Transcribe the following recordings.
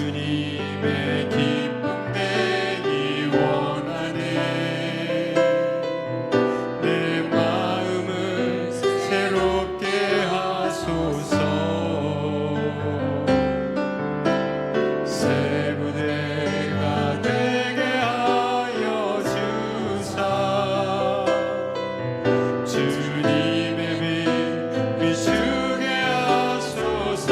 주님의 기쁨 되기 원하네. 내 마음을 새롭게 하소서. 새 부대가 되게 하여 주사. 주님의 빛 비추게 하소서.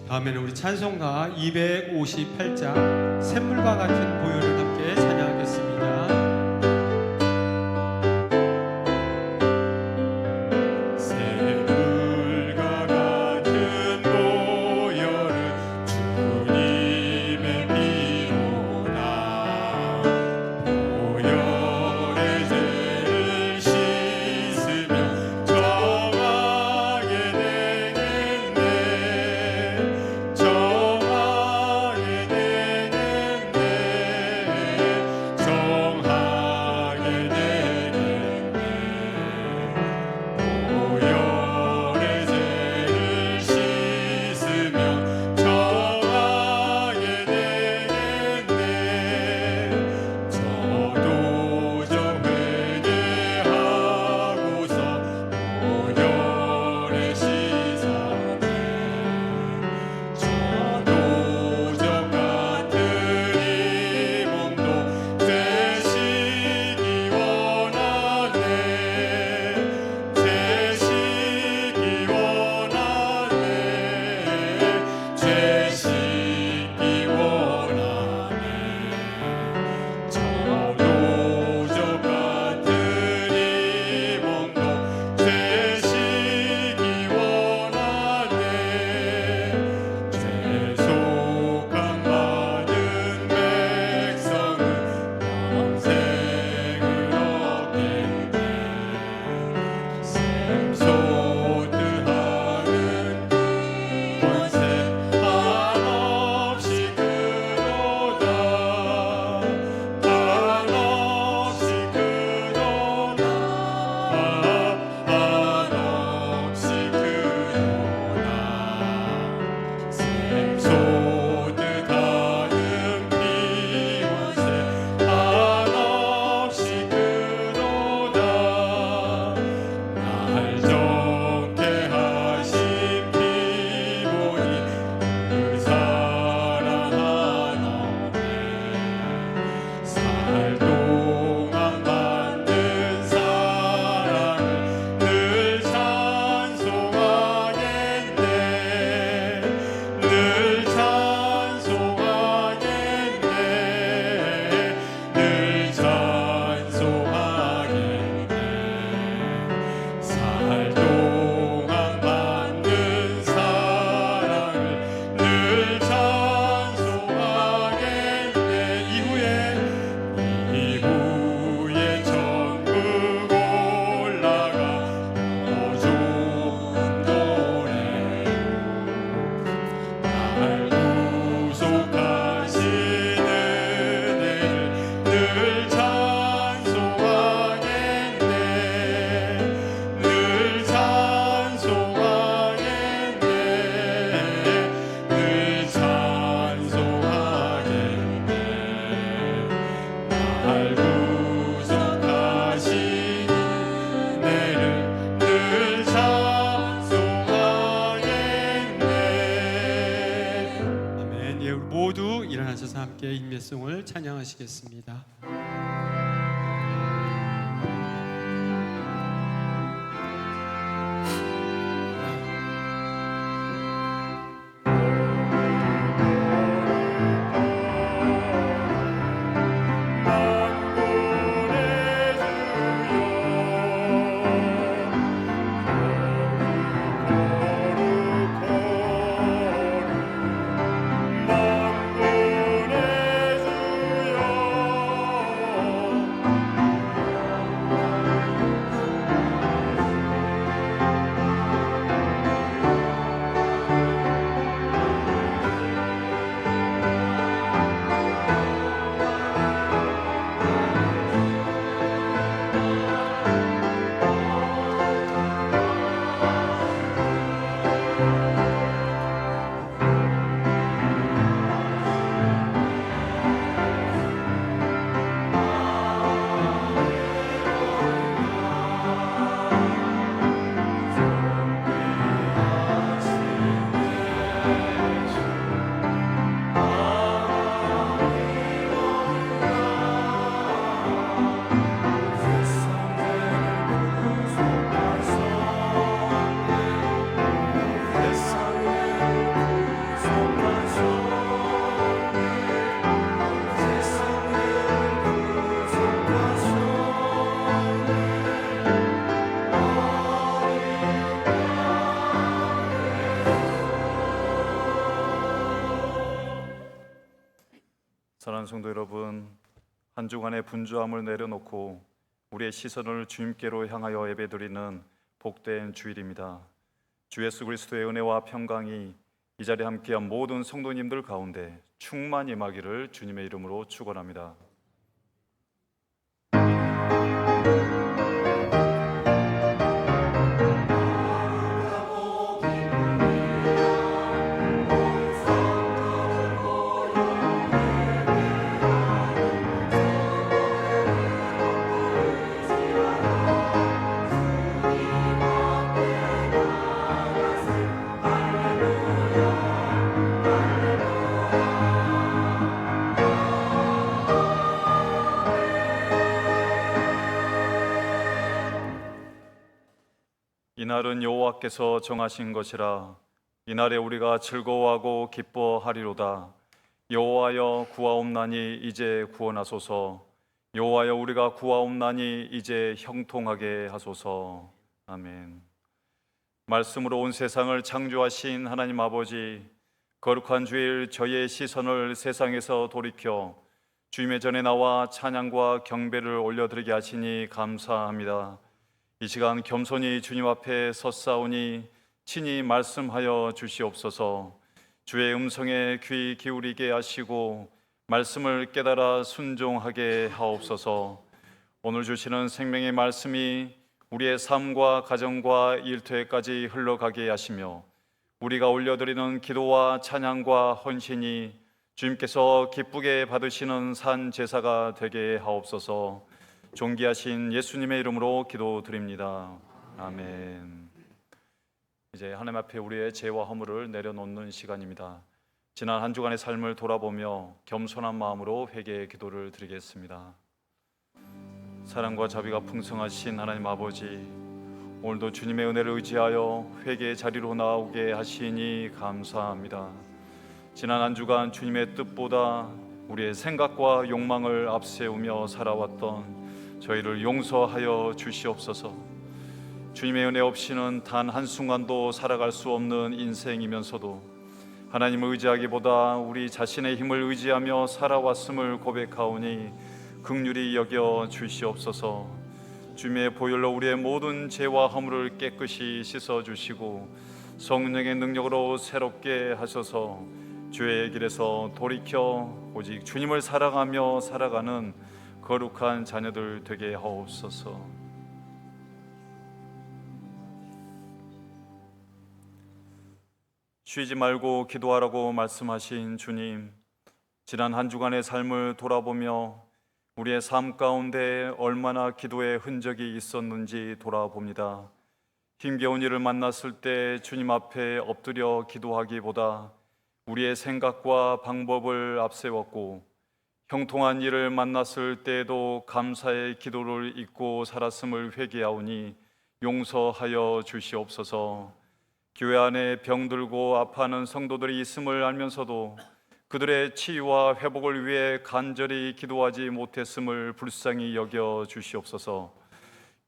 다음에는 우리 찬송가 258장 샘물과 같은 보혈을 함께 찬양하겠습니다. 샘물과 같은 보혈은 주님의 피로다. 보혈의 죄를 씻으며 정하게 되겠네. 정하게 되겠네. 함께 인매송을 찬양하시겠습니다. 사랑하는 성도 여러분, 한 주간의 분주함을 내려놓고 우리의 시선을 주님께로 향하여 예배드리는 복된 주일입니다. 주 예수 그리스도의 은혜와 평강이 이 자리에 함께한 모든 성도님들 가운데 충만히 임하기를 주님의 이름으로 축원합니다. 이날은 여호와께서 정하신 것이라. 이날에 우리가 즐거워하고 기뻐하리로다. 여호와여 구하옵나니 이제 구원하소서. 여호와여 우리가 구하옵나니 이제 형통하게 하소서. 아멘. 말씀으로 온 세상을 창조하신 하나님 아버지, 거룩한 주일 저희의 시선을 세상에서 돌이켜 주님의 전에 나와 찬양과 경배를 올려드리게 하시니 감사합니다. 이 시간 겸손히 주님 앞에 섰사오니 친히 말씀하여 주시옵소서. 주의 음성에 귀 기울이게 하시고 말씀을 깨달아 순종하게 하옵소서. 오늘 주시는 생명의 말씀이 우리의 삶과 가정과 일터에까지 흘러가게 하시며 우리가 올려드리는 기도와 찬양과 헌신이 주님께서 기쁘게 받으시는 산 제사가 되게 하옵소서. 존귀하신 예수님의 이름으로 기도드립니다. 아멘. 이제 하나님 앞에 우리의 죄와 허물을 내려놓는 시간입니다. 지난 한 주간의 삶을 돌아보며 겸손한 마음으로 회개의 기도를 드리겠습니다. 사랑과 자비가 풍성하신 하나님 아버지, 오늘도 주님의 은혜를 의지하여 회개의 자리로 나오게 하시니 감사합니다. 지난 한 주간 주님의 뜻보다 우리의 생각과 욕망을 앞세우며 살아왔던 저희를 용서하여 주시옵소서. 주님의 은혜 없이는 단 한순간도 살아갈 수 없는 인생이면서도 하나님을 의지하기보다 우리 자신의 힘을 의지하며 살아왔음을 고백하오니 긍휼히 여겨 주시옵소서. 주님의 보혈로 우리의 모든 죄와 허물을 깨끗이 씻어주시고 성령의 능력으로 새롭게 하셔서 죄의 길에서 돌이켜 오직 주님을 사랑하며 살아가는 거룩한 자녀들 되게 하옵소서. 쉬지 말고 기도하라고 말씀하신 주님, 지난 한 주간의 삶을 돌아보며 우리의 삶 가운데 얼마나 기도의 흔적이 있었는지 돌아봅니다. 힘겨운 일을 만났을 때 주님 앞에 엎드려 기도하기보다 우리의 생각과 방법을 앞세웠고 형통한 일을 만났을 때에도 감사의 기도를 잊고 살았음을 회개하오니 용서하여 주시옵소서. 교회 안에 병들고 아파하는 성도들이 있음을 알면서도 그들의 치유와 회복을 위해 간절히 기도하지 못했음을 불쌍히 여겨 주시옵소서.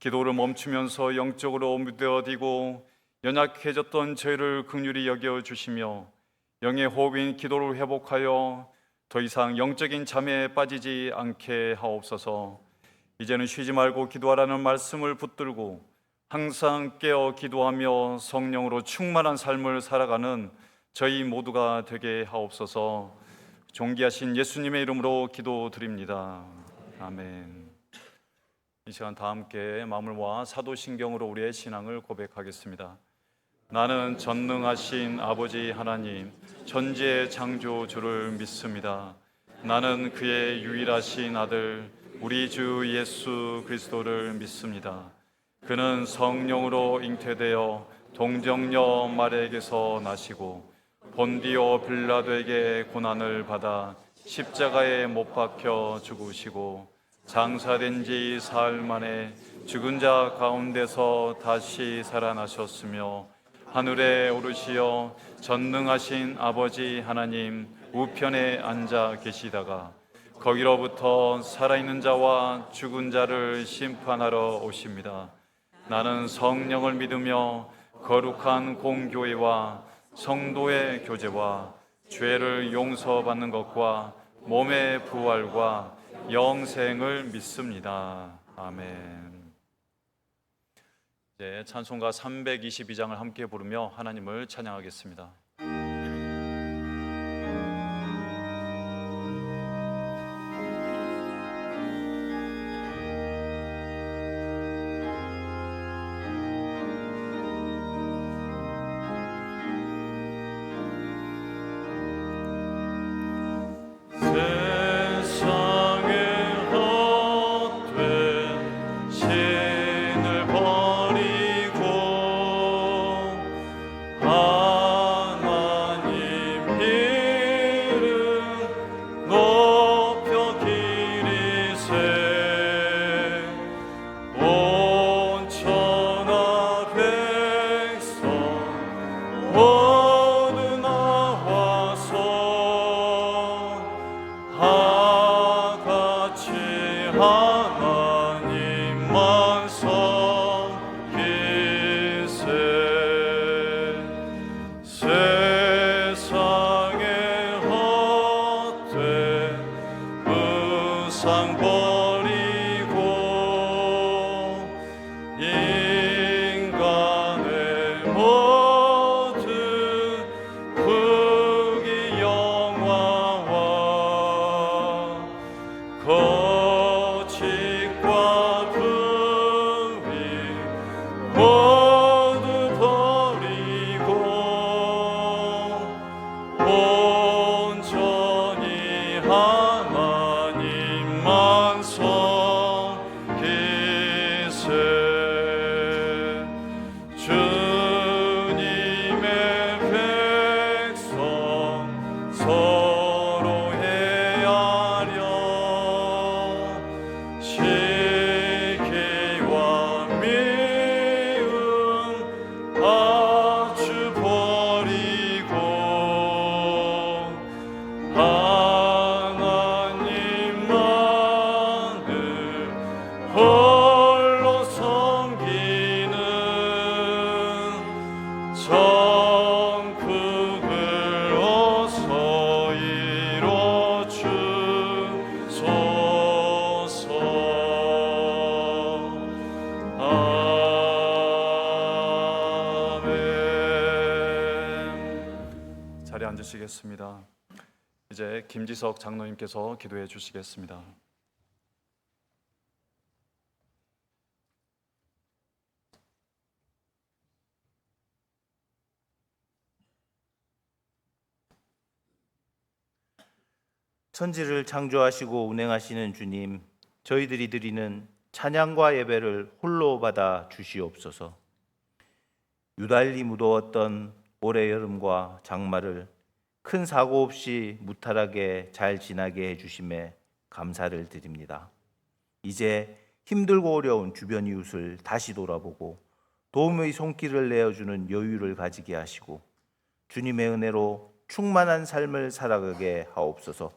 기도를 멈추면서 영적으로 무뎌지고 연약해졌던 저희를 긍휼히 여겨 주시며 영의 호흡인 기도를 회복하여 더 이상 영적인 잠에 빠지지 않게 하옵소서. 이제는 쉬지 말고 기도하라는 말씀을 붙들고 항상 깨어 기도하며 성령으로 충만한 삶을 살아가는 저희 모두가 되게 하옵소서. 존귀하신 예수님의 이름으로 기도드립니다. 아멘. 이 시간 다 함께 마음을 모아 사도신경으로 우리의 신앙을 고백하겠습니다. 나는 전능하신 아버지 하나님, 천지의 창조주를 믿습니다. 나는 그의 유일하신 아들 우리 주 예수 그리스도를 믿습니다. 그는 성령으로 잉태되어 동정녀 마리아에게서 나시고 본디오 빌라도에게 고난을 받아 십자가에 못 박혀 죽으시고 장사된 지 사흘 만에 죽은 자 가운데서 다시 살아나셨으며 하늘에 오르시어 전능하신 아버지 하나님 우편에 앉아 계시다가 거기로부터 살아있는 자와 죽은 자를 심판하러 오십니다. 나는 성령을 믿으며 거룩한 공교회와 성도의 교제와 죄를 용서받는 것과 몸의 부활과 영생을 믿습니다. 아멘. 이제 찬송가 322장을 함께 부르며 하나님을 찬양하겠습니다. 앉으시겠습니다. 이제 김지석 장로님께서 기도해 주시겠습니다. 천지를 창조하시고 운행하시는 주님, 저희들이 드리는 찬양과 예배를 홀로 받아 주시옵소서. 유달리 무더웠던 올해 여름과 장마를 큰 사고 없이 무탈하게 잘 지나게 해주심에 감사를 드립니다. 이제 힘들고 어려운 주변 이웃을 다시 돌아보고 도움의 손길을 내어주는 여유를 가지게 하시고 주님의 은혜로 충만한 삶을 살아가게 하옵소서.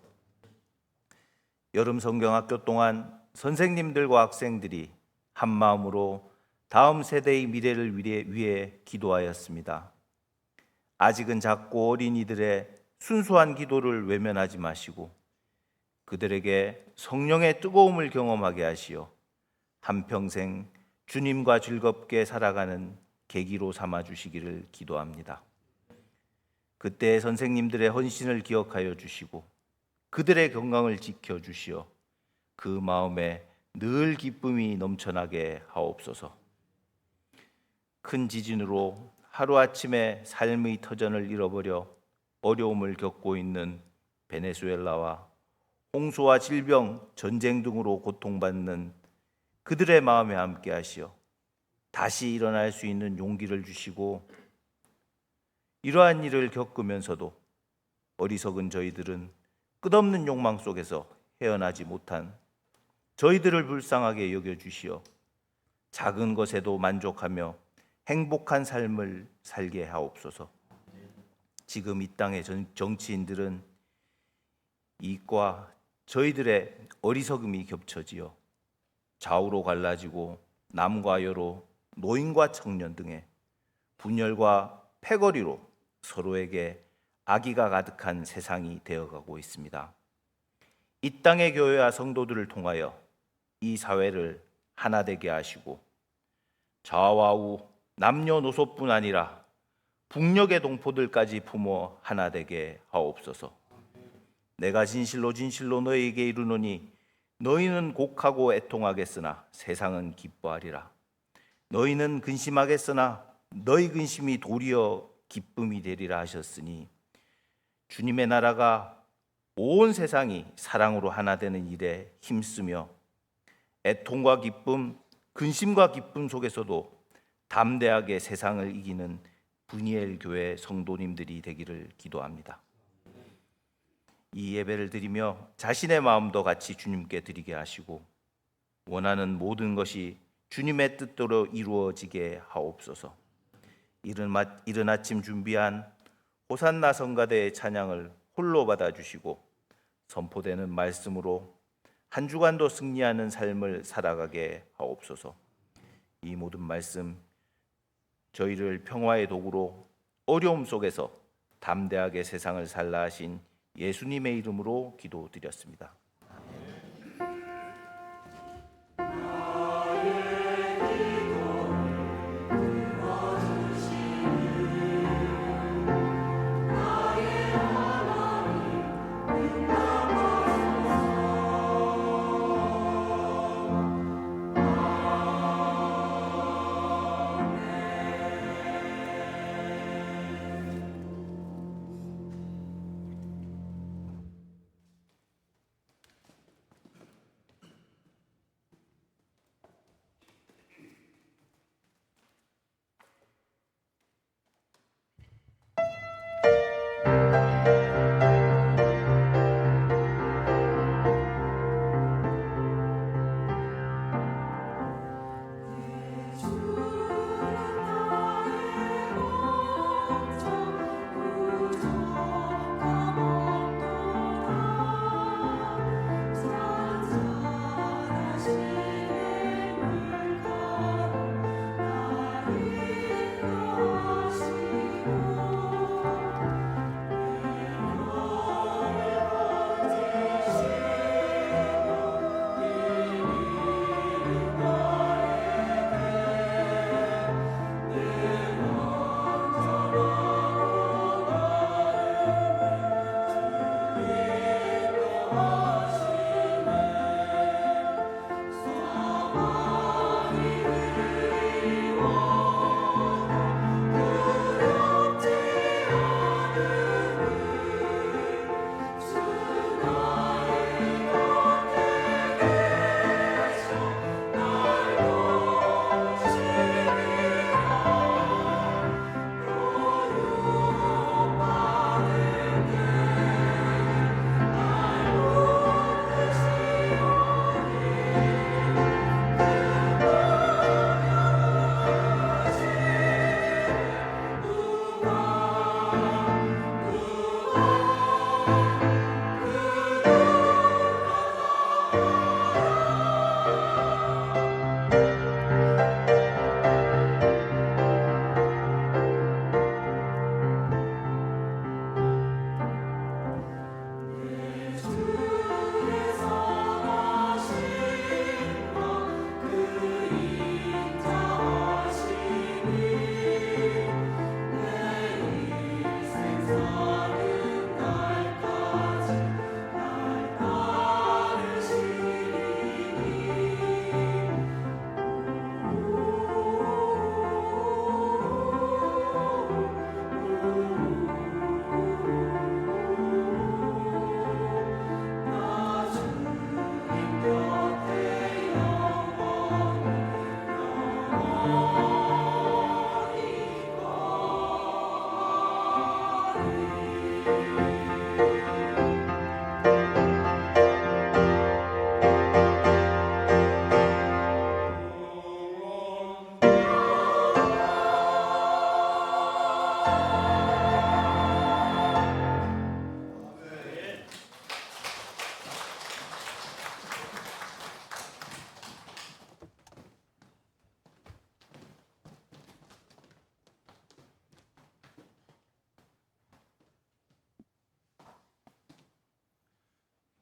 여름 성경학교 동안 선생님들과 학생들이 한 마음으로 다음 세대의 미래를 위해 기도하였습니다. 아직은 작고 어린 이들의 순수한 기도를 외면하지 마시고 그들에게 성령의 뜨거움을 경험하게 하시어 한평생 주님과 즐겁게 살아가는 계기로 삼아 주시기를 기도합니다. 그때 선생님들의 헌신을 기억하여 주시고 그들의 건강을 지켜 주시어 그 마음에 늘 기쁨이 넘쳐나게 하옵소서. 큰 지진으로 하루아침에 삶의 터전을 잃어버려 어려움을 겪고 있는 베네수엘라와 홍수와 질병, 전쟁 등으로 고통받는 그들의 마음에 함께 하시어 다시 일어날 수 있는 용기를 주시고 이러한 일을 겪으면서도 어리석은 저희들은 끝없는 욕망 속에서 헤어나지 못한 저희들을 불쌍하게 여겨주시어 작은 것에도 만족하며 행복한 삶을 살게 하옵소서. 지금 이 땅의 정치인들은 이과 저희들의 어리석음이 겹쳐지어 좌우로 갈라지고 남과 여로 노인과 청년 등의 분열과 패거리로 서로에게 악의가 가득한 세상이 되어가고 있습니다. 이 땅의 교회와 성도들을 통하여 이 사회를 하나 되게 하시고 좌와 우 남녀노소뿐 아니라 북녘의 동포들까지 품어 하나 되게 하옵소서. 내가 진실로 진실로 너희에게 이르노니 너희는 곡하고 애통하겠으나 세상은 기뻐하리라. 너희는 근심하겠으나 너희 근심이 도리어 기쁨이 되리라 하셨으니 주님의 나라가 온 세상이 사랑으로 하나 되는 일에 힘쓰며 애통과 기쁨, 근심과 기쁨 속에서도 담대하게 세상을 이기는 분이엘 교회 성도님들이 되기를 기도합니다. 이 예배를 드리며 자신의 마음도 같이 주님께 드리게 하시고 원하는 모든 것이 주님의 뜻대로 이루어지게 하옵소서. 이른 아침 준비한 호산나 성가대의 찬양을 홀로 받아주시고 선포되는 말씀으로 한 주간도 승리하는 삶을 살아가게 하옵소서. 이 모든 말씀 저희를 평화의 도구로 어려움 속에서 담대하게 세상을 살라 하신 예수님의 이름으로 기도드렸습니다.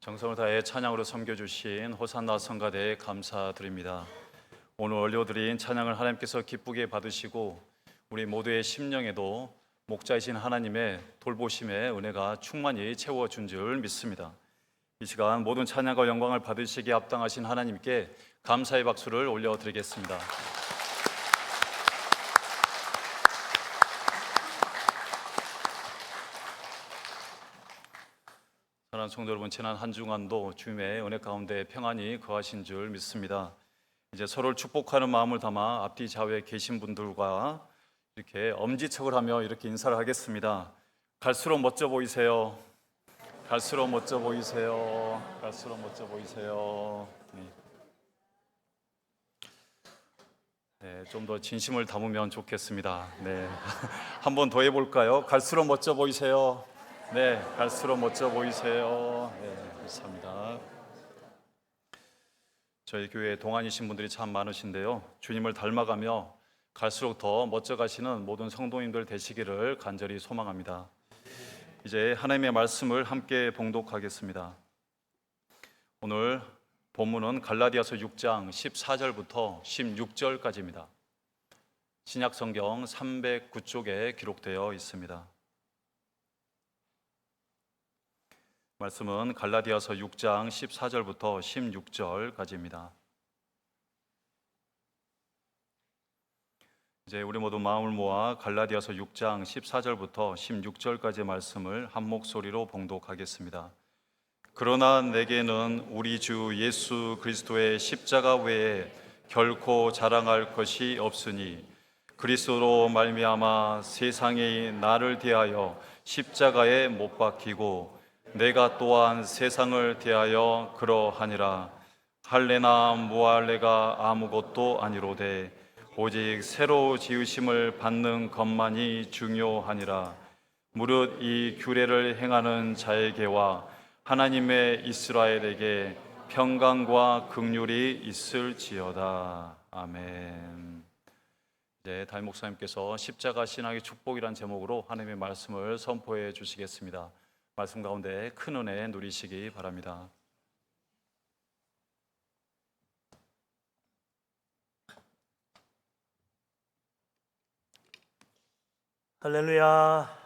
정성을 다해 찬양으로 섬겨주신 호산나 성가대에 감사드립니다. 오늘 올려드린 찬양을 하나님께서 기쁘게 받으시고 우리 모두의 심령에도 목자이신 하나님의 돌보심의 은혜가 충만히 채워준 줄 믿습니다. 이 시간 모든 찬양과 영광을 받으시기에 합당하신 하나님께 감사의 박수를 올려드리겠습니다. 사랑하는 성도 여러분, 지난 한 주간도 주님의 은혜 가운데 평안히 거하신 줄 믿습니다. 이제 서로를 축복하는 마음을 담아 앞뒤 좌우에 계신 분들과 이렇게 엄지척을 하며 이렇게 인사를 하겠습니다. 갈수록 멋져 보이세요. 갈수록 멋져 보이세요. 갈수록 멋져 보이세요. 네, 좀 더 진심을 담으면 좋겠습니다. 네, 한 번 더 해볼까요? 갈수록 멋져 보이세요. 네, 갈수록 멋져 보이세요. 네, 감사합니다. 저희 교회에 동안이신 분들이 참 많으신데요. 주님을 닮아가며 갈수록 더 멋져가시는 모든 성도님들 되시기를 간절히 소망합니다. 이제 하나님의 말씀을 함께 봉독하겠습니다. 오늘 본문은 갈라디아서 6장 14절부터 16절까지입니다. 신약 성경 309쪽에 기록되어 있습니다. 말씀은 갈라디아서 6장 14절부터 16절까지입니다. 이제 우리 모두 마음을 모아 갈라디아서 6장 14절부터 16절까지의 말씀을 한 목소리로 봉독하겠습니다. 그러나 내게는 우리 주 예수 그리스도의 십자가 외에 결코 자랑할 것이 없으니 그리스도로 말미암아 세상이 나를 대하여 십자가에 못 박히고 내가 또한 세상을 대하여 그러하니라. 할례나 무할례가 아무것도 아니로되 오직 새로 지으심을 받는 것만이 중요하니라. 무릇 이 규례를 행하는 자에게와 하나님의 이스라엘에게 평강과 긍휼이 있을지어다. 아멘. 이제 담임 목사님께서 십자가 신앙의 축복이란 제목으로 하나님의 말씀을 선포해 주시겠습니다. 말씀 가운데 큰 은혜 누리시기 바랍니다. 할렐루야.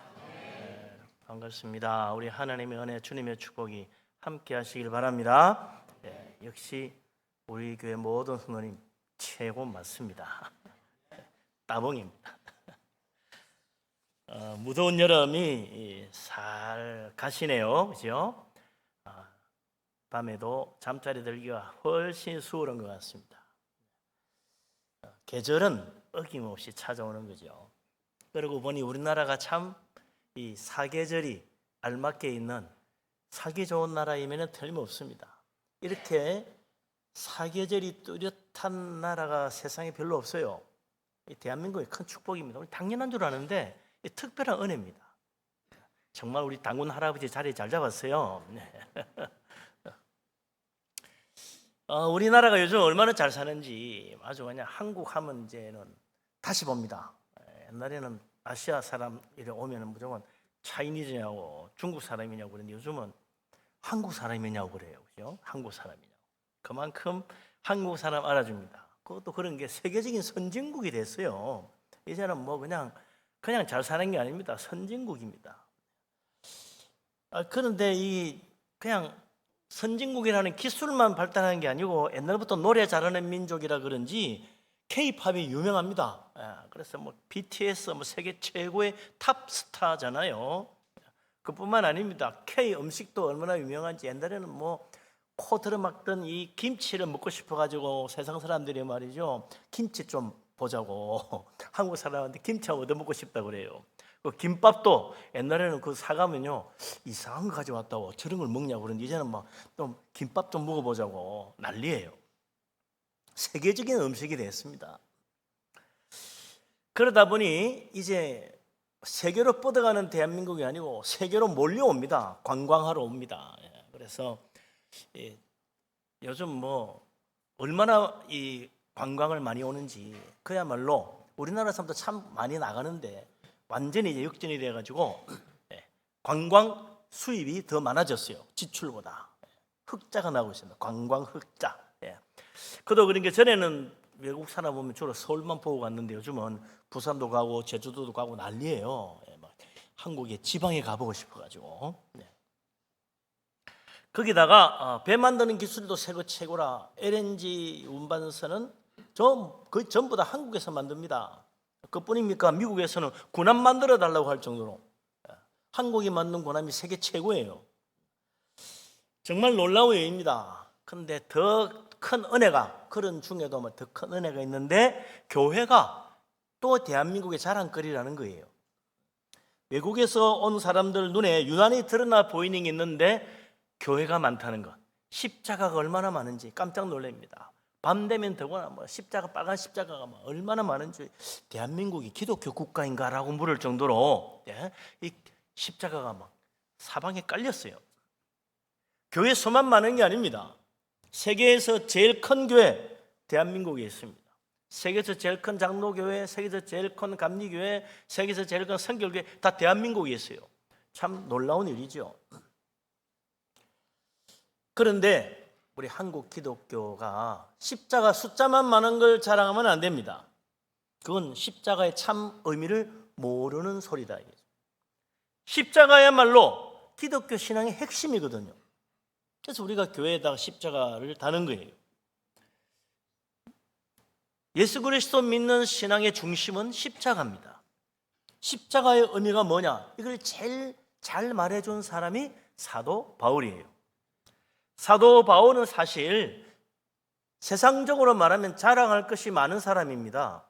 반갑습니다. 우리 하나님의 은혜, 주님의 축복이 함께 하시길 바랍니다. 역시 우리 교회 모든 성도님 최고 맞습니다. 따봉입니다. 무더운 여름이 살 가시네요. 그죠? 밤에도 잠자리 들기가 훨씬 수월한 것 같습니다. 계절은 어김없이 찾아오는 거죠. 그러고 보니 우리나라가 참 이 사계절이 알맞게 있는 살기 좋은 나라이면 틀림없습니다. 이렇게 사계절이 뚜렷한 나라가 세상에 별로 없어요. 이 대한민국의 큰 축복입니다. 우리 당연한 줄 아는데 특별한 은혜입니다. 정말 우리 당군 할아버지 자리 잘 잡았어요. 우리나라가 요즘 얼마나 잘 사는지 아주 그냥 한국 하면 이제는 다시 봅니다. 옛날에는 아시아 사람 이래 오면은 무조건 차이니즈냐고 중국 사람이냐고 그러는데 요즘은 한국 사람이냐고 그래요. 그죠? 한국 사람이냐고. 그만큼 한국 사람 알아줍니다. 그것도 그런 게 세계적인 선진국이 됐어요. 이제는 뭐 그냥 잘 사는 게 아닙니다. 선진국입니다. 그런데 이 그냥 선진국이라는 기술만 발달하는 게 아니고 옛날부터 노래 잘하는 민족이라 그런지 K-팝이 유명합니다. 그래서 뭐 BTS 뭐 세계 최고의 탑 스타잖아요. 그뿐만 아닙니다. K 음식도 얼마나 유명한지 옛날에는 뭐 코 들어막던 이 김치를 먹고 싶어가지고 세상 사람들이 말이죠 김치 좀 보자고 한국 사람한테 김치 얻어 먹고 싶다 그래요. 그 김밥도 옛날에는 그 사가면요 이상한 거 가져왔다고 저런 걸 먹냐고 그러는데 이제는 막 또 김밥 좀 먹어보자고 난리예요. 세계적인 음식이 됐습니다. 그러다 보니 이제 세계로 뻗어가는 대한민국이 아니고 세계로 몰려옵니다. 관광하러 옵니다. 그래서 요즘 뭐 얼마나 이 관광을 많이 오는지 그야말로 우리나라 사람도 참 많이 나가는데 완전히 이제 역전이 돼가지고 관광 수입이 더 많아졌어요. 지출보다. 흑자가 나고 있습니다. 관광 흑자. 예. 그도 그런 게 전에는 외국 사람 보면 주로 서울만 보고 갔는데 요즘은 부산도 가고 제주도도 가고 난리예요. 예, 막 한국의 지방에 가보고 싶어가지고. 네. 거기다가 배 만드는 기술도 세계 최고라. LNG 운반선은 거의 전부 다 한국에서 만듭니다. 그뿐입니까? 미국에서는 군함 만들어 달라고 할 정도로 한국이 만든 군함이 세계 최고예요. 정말 놀라운 일입니다. 그런데 더 큰 은혜가, 그런 중에도 더 큰 은혜가 있는데 교회가 또 대한민국의 자랑거리라는 거예요. 외국에서 온 사람들 눈에 유난히 드러나 보이는 게 있는데 교회가 많다는 것, 십자가가 얼마나 많은지 깜짝 놀랍니다. 밤 되면 더구나 십자가, 빨간 십자가가 얼마나 많은지, 대한민국이 기독교 국가인가라고 물을 정도로 이 십자가가 사방에 깔렸어요. 교회 수만 많은 게 아닙니다. 세계에서 제일 큰 교회 대한민국에 있습니다. 세계에서 제일 큰 장로교회, 세계에서 제일 큰 감리교회, 세계에서 제일 큰 선결교회 다 대한민국에 있어요. 참 놀라운 일이죠. 그런데 우리 한국 기독교가 십자가 숫자만 많은 걸 자랑하면 안 됩니다. 그건 십자가의 참 의미를 모르는 소리다. 십자가야말로 기독교 신앙의 핵심이거든요. 그래서 우리가 교회에다가 십자가를 다는 거예요. 예수 그리스도 믿는 신앙의 중심은 십자가입니다. 십자가의 의미가 뭐냐? 이걸 제일 잘 말해준 사람이 사도 바울이에요. 사도 바울은 사실 세상적으로 말하면 자랑할 것이 많은 사람입니다.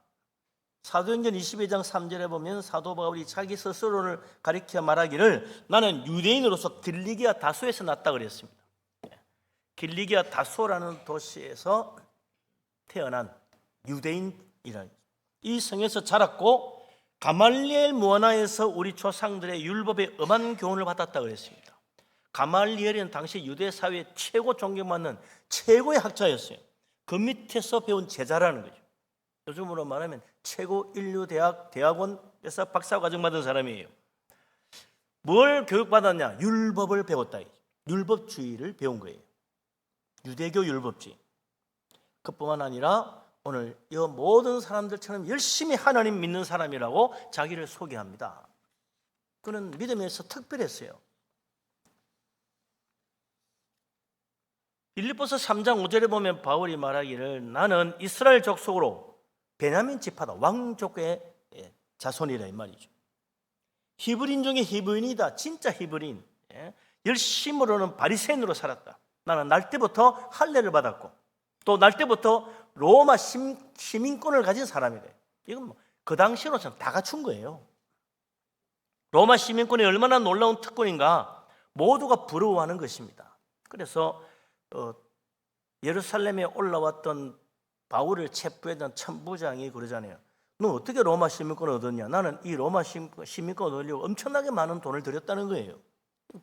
사도행전 22장 3절에 보면 사도 바울이 자기 스스로를 가리켜 말하기를 나는 유대인으로서 길리기아 다소에서 났다 그랬습니다. 길리기아 다소라는 도시에서 태어난 유대인이라는, 이 성에서 자랐고 가말리엘 문화에서 우리 조상들의 율법의 엄한 교훈을 받았다 그랬습니다. 가말리엘은 당시 유대 사회의 최고 존경받는 최고의 학자였어요. 그 밑에서 배운 제자라는 거죠. 요즘으로 말하면 최고 인류 대학원에서 박사과정 받은 사람이에요. 뭘 교육받았냐? 율법을 배웠다. 율법주의를 배운 거예요. 유대교 율법주의. 그뿐만 아니라 오늘 이 모든 사람들처럼 열심히 하나님 믿는 사람이라고 자기를 소개합니다. 그는 믿음에서 특별했어요. 빌립보서 3장 5절에 보면 바울이 말하기를 나는 이스라엘 족속으로 베냐민 지파다, 왕족의 자손이라 이 말이죠. 히브리인 중에 히브리인이다. 진짜 히브리인. 열심으로는 바리새인으로 살았다. 나는 날 때부터 할례를 받았고 또 날 때부터 로마 시민권을 가진 사람이래. 이건 그 당시로서는 다 갖춘 거예요. 로마 시민권이 얼마나 놀라운 특권인가 모두가 부러워하는 것입니다. 그래서 예루살렘에 올라왔던 바울을 체포했던 천부장이 그러잖아요. 너 어떻게 로마 시민권을 얻었냐? 나는 이 로마 시민권을 얻으려고 엄청나게 많은 돈을 들였다는 거예요.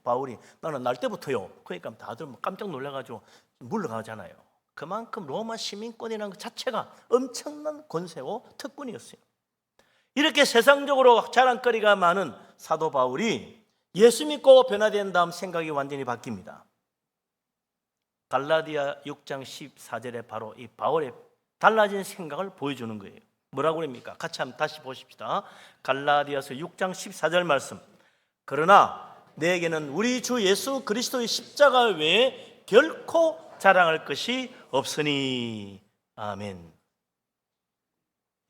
바울이 나는 날 때부터요. 그러니까 다들 깜짝 놀라가지고 물러가잖아요. 그만큼 로마 시민권이라는 것 자체가 엄청난 권세고 특권이었어요. 이렇게 세상적으로 자랑거리가 많은 사도 바울이 예수 믿고 변화된 다음 생각이 완전히 바뀝니다. 갈라디아 6장 14절에 바로 이 바울의 달라진 생각을 보여주는 거예요. 뭐라고 그럽니까? 같이 한번 다시 보십시다. 갈라디아서 6장 14절 말씀. 그러나 내게는 우리 주 예수 그리스도의 십자가 외에 결코 자랑할 것이 없으니. 아멘.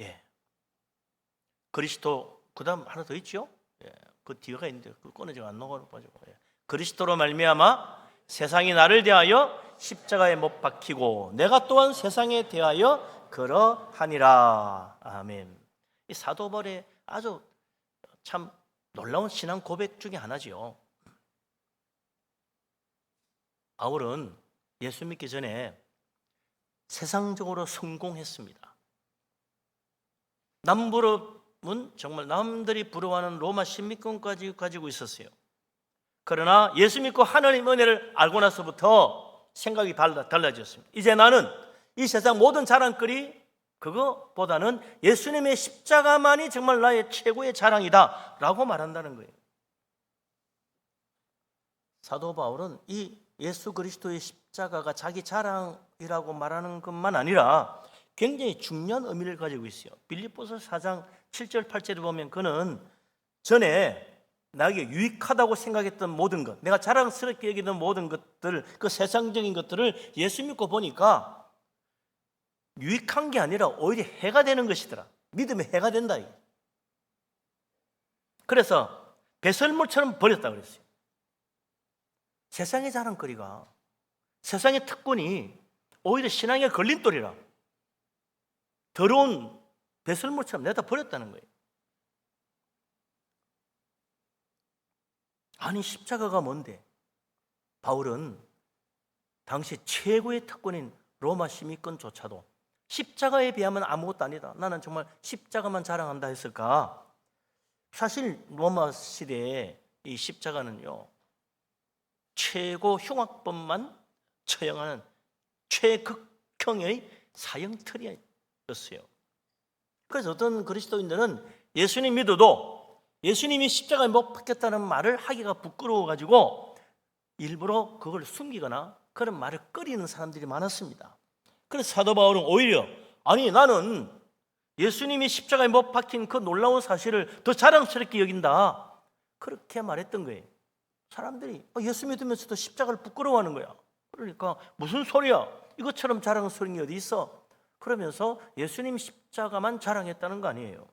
예. 그리스도, 그 다음 하나 더 있죠? 예. 그 뒤가 있는데 그 꺼내지가 안 나가지고. 예. 그리스도로 말미암아 세상이 나를 대하여 십자가에 못 박히고 내가 또한 세상에 대하여 그러하니라. 아멘. 이 사도 바울의 아주 참 놀라운 신앙 고백 중에 하나지요. 바울은 예수 믿기 전에 세상적으로 성공했습니다. 남부럽은 정말 남들이 부러워하는 로마 시민권까지 가지고 있었어요. 그러나 예수 믿고 하나님 은혜를 알고 나서부터 생각이 달라졌습니다. 이제 나는 이 세상 모든 자랑거리 그거보다는 예수님의 십자가만이 정말 나의 최고의 자랑이다 라고 말한다는 거예요. 사도 바울은 이 예수 그리스도의 십자가가 자기 자랑이라고 말하는 것만 아니라 굉장히 중요한 의미를 가지고 있어요. 빌립보서 4장 7절 8절에 보면 그는 전에 나에게 유익하다고 생각했던 모든 것, 내가 자랑스럽게 여기던 모든 것들, 그 세상적인 것들을 예수 믿고 보니까 유익한 게 아니라 오히려 해가 되는 것이더라. 믿음의 해가 된다. 그래서 배설물처럼 버렸다 그랬어요. 세상의 자랑거리가, 세상의 특권이 오히려 신앙의 걸림돌이라, 더러운 배설물처럼 내다 버렸다는 거예요. 아니 십자가가 뭔데? 바울은 당시 최고의 특권인 로마 시민권조차도 십자가에 비하면 아무것도 아니다, 나는 정말 십자가만 자랑한다 했을까? 사실 로마 시대에 이 십자가는요, 최고 흉악범만 처형하는 최극형의 사형틀이었어요. 그래서 어떤 그리스도인들은 예수님 믿어도 예수님이 십자가에 못 박혔다는 말을 하기가 부끄러워가지고 일부러 그걸 숨기거나 그런 말을 꺼리는 사람들이 많았습니다. 그래서 사도 바울은 오히려 아니 나는 예수님이 십자가에 못 박힌 그 놀라운 사실을 더 자랑스럽게 여긴다, 그렇게 말했던 거예요. 사람들이 예수 믿으면서도 십자가를 부끄러워하는 거야. 그러니까 무슨 소리야, 이것처럼 자랑스러운 게 어디 있어? 그러면서 예수님 십자가만 자랑했다는 거 아니에요.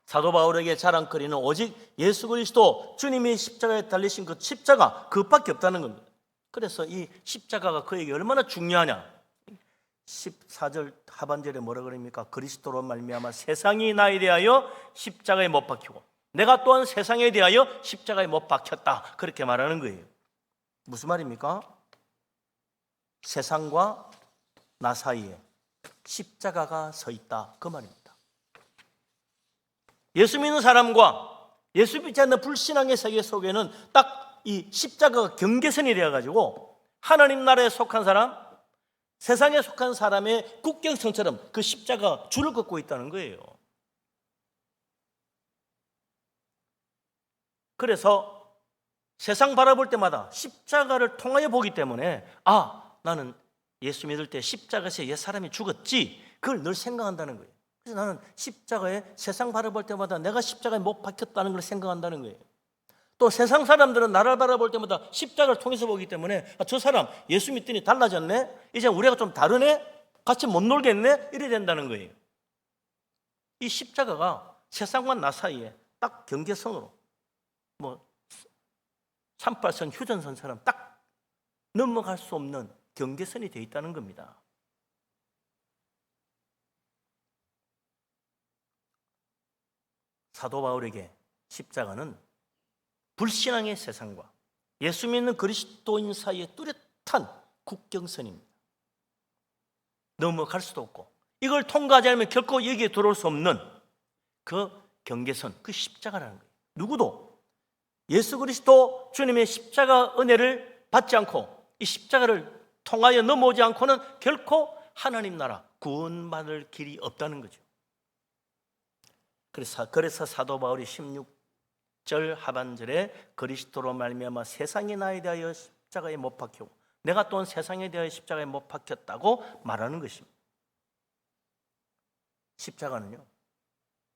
사도 바울에게 자랑거리는 오직 예수 그리스도 주님이 십자가에 달리신 그 십자가, 그것밖에 없다는 겁니다. 그래서 이 십자가가 그에게 얼마나 중요하냐. 14절 하반절에 뭐라 그럽니까? 그리스도로 말미암아 세상이 나에 대하여 십자가에 못 박히고 내가 또한 세상에 대하여 십자가에 못 박혔다, 그렇게 말하는 거예요. 무슨 말입니까? 세상과 나 사이에 십자가가 서 있다, 그 말입니다. 예수 믿는 사람과 예수 믿지 않는 불신앙의 세계 속에는 딱 이 십자가가 경계선이 되어가지고 하나님 나라에 속한 사람, 세상에 속한 사람의 국경선처럼 그 십자가 줄을 긋고 있다는 거예요. 그래서 세상 바라볼 때마다 십자가를 통하여 보기 때문에 나는 예수 믿을 때 십자가에서 옛 사람이 죽었지, 그걸 늘 생각한다는 거예요. 그래서 나는 십자가에 세상 바라볼 때마다 내가 십자가에 못 박혔다는 걸 생각한다는 거예요. 또 세상 사람들은 나를 바라볼 때마다 십자가를 통해서 보기 때문에 저 사람 예수 믿더니 달라졌네, 이제 우리가 좀 다르네, 같이 못 놀겠네, 이래 된다는 거예요. 이 십자가가 세상과 나 사이에 딱 경계선으로 38선 휴전선처럼 딱 넘어갈 수 없는 경계선이 되어 있다는 겁니다. 사도 바울에게 십자가는 불신앙의 세상과 예수 믿는 그리스도인 사이의 뚜렷한 국경선입니다. 넘어갈 수도 없고 이걸 통과하지 않으면 결코 여기에 들어올 수 없는 그 경계선, 그 십자가라는 거예요. 누구도 예수 그리스도 주님의 십자가 은혜를 받지 않고 이 십자가를 통하여 넘어오지 않고는 결코 하나님 나라 구원받을 길이 없다는 거죠. 그래서 사도 바울이 16절 하반절에 그리스도로 말미암아 세상이 나에 대하여 십자가에 못 박히고 내가 또한 세상에 대하여 십자가에 못 박혔다고 말하는 것입니다. 십자가는요,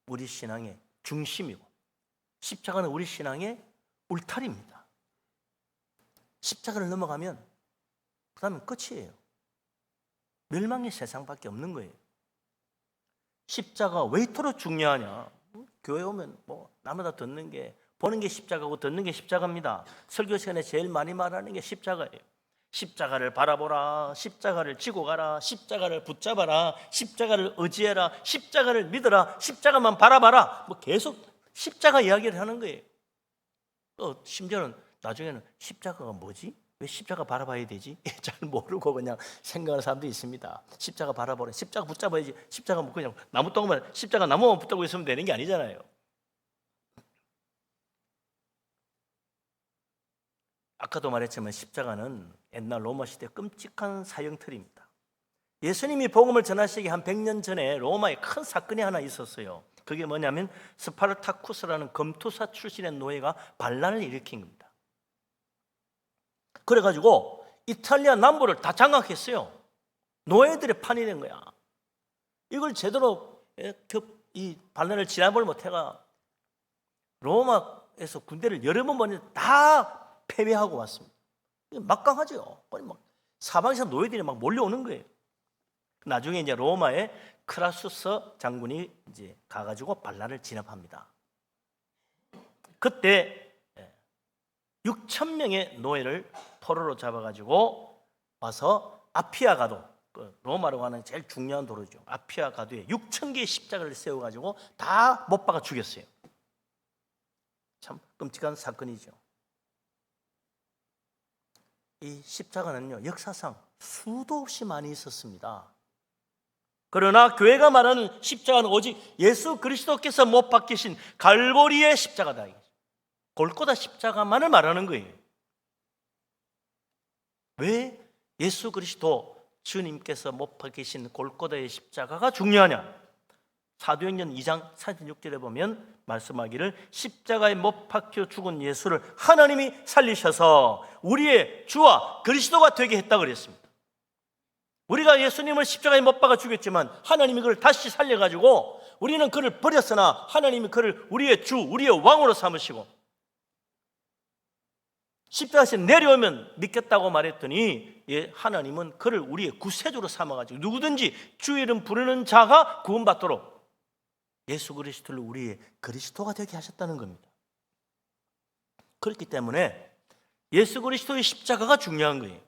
우리 신앙의 중심이고 십자가는 우리 신앙의 울타리입니다. 십자가를 넘어가면 그 다음은 끝이에요. 멸망의 세상밖에 없는 거예요. 십자가 왜 이토록 중요하냐? 교회 오면 나마다 듣는 게, 보는 게 십자가고 듣는 게 십자가입니다. 설교 시간에 제일 많이 말하는 게 십자가예요. 십자가를 바라보라, 십자가를 지고 가라, 십자가를 붙잡아라, 십자가를 의지해라, 십자가를 믿어라, 십자가만 바라봐라, 계속 십자가 이야기를 하는 거예요. 심지어는 나중에는 십자가가 뭐지? 왜 십자가 바라봐야 되지? 잘 모르고 그냥 생각하는 사람도 있습니다. 십자가 바라보라, 십자가 붙잡아야지, 십자가 그냥 나무똥만, 십자가 나무만 붙잡고 있으면 되는 게 아니잖아요. 아까도 말했지만 십자가는 옛날 로마 시대 끔찍한 사형틀입니다. 예수님이 복음을 전하시기 한 100년 전에 로마에 큰 사건이 하나 있었어요. 그게 뭐냐면 스파르타쿠스라는 검투사 출신의 노예가 반란을 일으킨 겁니다. 그래가지고 이탈리아 남부를 다 장악했어요. 노예들의 판이 된 거야. 이걸 제대로 이 반란을 진압을 못해가 로마에서 군대를 여러 번 보내서 다 패배하고 왔습니다. 막강하죠. 막 사방에서 노예들이 막 몰려오는 거예요. 나중에 이제 로마의 크라수스 장군이 이제 가가지고 반란을 진압합니다. 그때 6천 명의 노예를 포로로 잡아가지고 와서 아피아가도, 로마로 가는 제일 중요한 도로죠. 아피아가도에 6천 개의 십자가를 세워가지고 다 못 박아 죽였어요. 참 끔찍한 사건이죠. 이 십자가는요, 역사상 수도 없이 많이 있었습니다. 그러나 교회가 말하는 십자가는 오직 예수 그리스도께서 못 박히신 갈보리의 십자가다. 골고다 십자가만을 말하는 거예요. 왜 예수 그리스도 주님께서 못 박히신 골고다의 십자가가 중요하냐? 사도행전 2장 46절에 보면 말씀하기를 십자가에 못 박혀 죽은 예수를 하나님이 살리셔서 우리의 주와 그리스도가 되게 했다 그랬습니다. 우리가 예수님을 십자가에 못 박아 죽였지만 하나님이 그를 다시 살려가지고 우리는 그를 버렸으나 하나님이 그를 우리의 주, 우리의 왕으로 삼으시고 십자가에서 내려오면 믿겠다고 말했더니 하나님은 그를 우리의 구세주로 삼아가지고 누구든지 주 이름 부르는 자가 구원받도록 예수 그리스도를 우리의 그리스도가 되게 하셨다는 겁니다. 그렇기 때문에 예수 그리스도의 십자가가 중요한 거예요.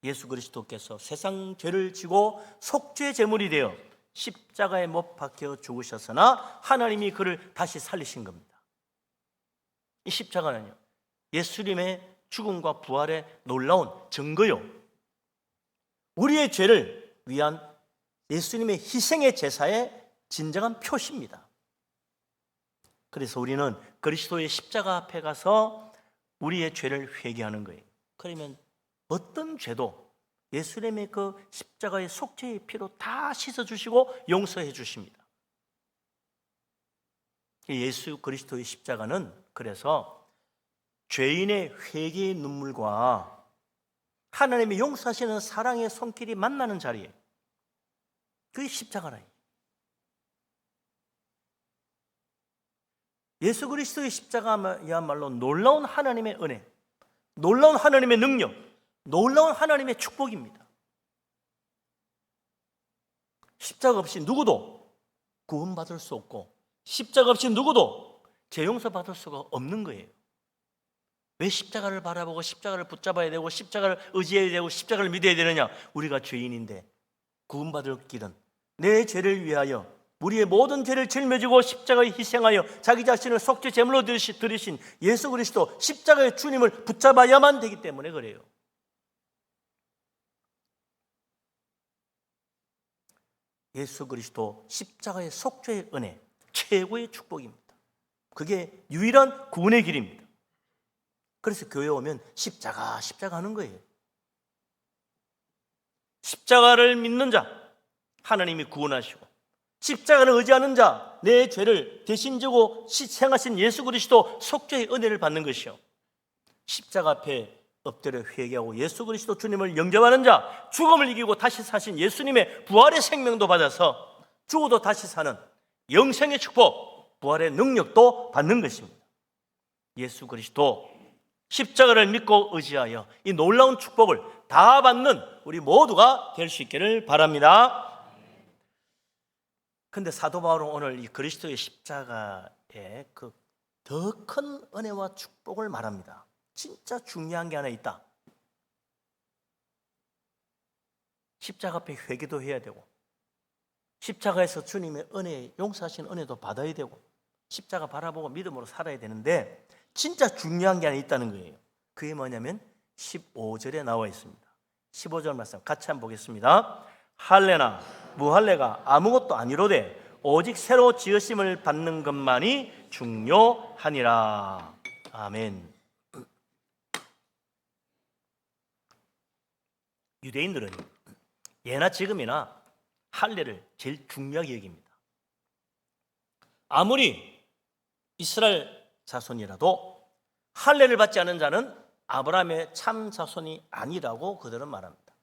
예수 그리스도께서 세상 죄를 지고 속죄 제물이 되어 십자가에 못 박혀 죽으셨으나 하나님이 그를 다시 살리신 겁니다. 이 십자가는요, 예수님의 죽음과 부활의 놀라운 증거요, 우리의 죄를 위한 예수님의 희생의 제사의 진정한 표시입니다. 그래서 우리는 그리스도의 십자가 앞에 가서 우리의 죄를 회개하는 거예요. 그러면 어떤 죄도 예수님의 그 십자가의 속죄의 피로 다 씻어주시고 용서해 주십니다. 예수 그리스도의 십자가는 그래서 죄인의 회개의 눈물과 하나님의 용서하시는 사랑의 손길이 만나는 자리에 그게 십자가라요. 예수 그리스도의 십자가야말로 놀라운 하나님의 은혜, 놀라운 하나님의 능력, 놀라운 하나님의 축복입니다. 십자가 없이 누구도 구원받을 수 없고 십자가 없이 누구도 죄 용서받을 수가 없는 거예요. 왜 십자가를 바라보고 십자가를 붙잡아야 되고 십자가를 의지해야 되고 십자가를 믿어야 되느냐? 우리가 죄인인데 구원받을 길은 내 죄를 위하여 우리의 모든 죄를 짊어지고 십자가에 희생하여 자기 자신을 속죄 제물로 드리신 예수 그리스도 십자가의 주님을 붙잡아야만 되기 때문에 그래요. 예수 그리스도 십자가의 속죄의 은혜, 최고의 축복입니다. 그게 유일한 구원의 길입니다. 그래서 교회에 오면 십자가 하는 거예요. 십자가를 믿는 자 하나님이 구원하시고, 십자가를 의지하는 자 내 죄를 대신 지고 희생하신 예수 그리스도 속죄의 은혜를 받는 것이요, 십자가 앞에 엎드려 회개하고 예수 그리스도 주님을 영접하는 자 죽음을 이기고 다시 사신 예수님의 부활의 생명도 받아서 죽어도 다시 사는 영생의 축복, 부활의 능력도 받는 것입니다. 예수 그리스도 십자가를 믿고 의지하여 이 놀라운 축복을 다 받는 우리 모두가 될 수 있기를 바랍니다. 근데 사도 바울은 오늘 이 그리스도의 십자가의 그 더 큰 은혜와 축복을 말합니다. 진짜 중요한 게 하나 있다. 십자가 앞에 회개도 해야 되고, 십자가에서 주님의 은혜, 용서하신 은혜도 받아야 되고, 십자가 바라보고 믿음으로 살아야 되는데 진짜 중요한 게 하나 있다는 거예요. 그게 뭐냐면 15절에 나와 있습니다. 15절 말씀 같이 한번 보겠습니다. 할례나 무할례가 아무것도 아니로되 오직 새로 지으심을 받는 것만이 중요하니라. 아멘. 유대인들은 예나 지금이나 할례를 제일 중요하게 여깁니다. 아무리 이스라엘 자손이라도 할례를 받지 않은 자는 아브라함의 참 자손이 아니라고 그들은 말합니다.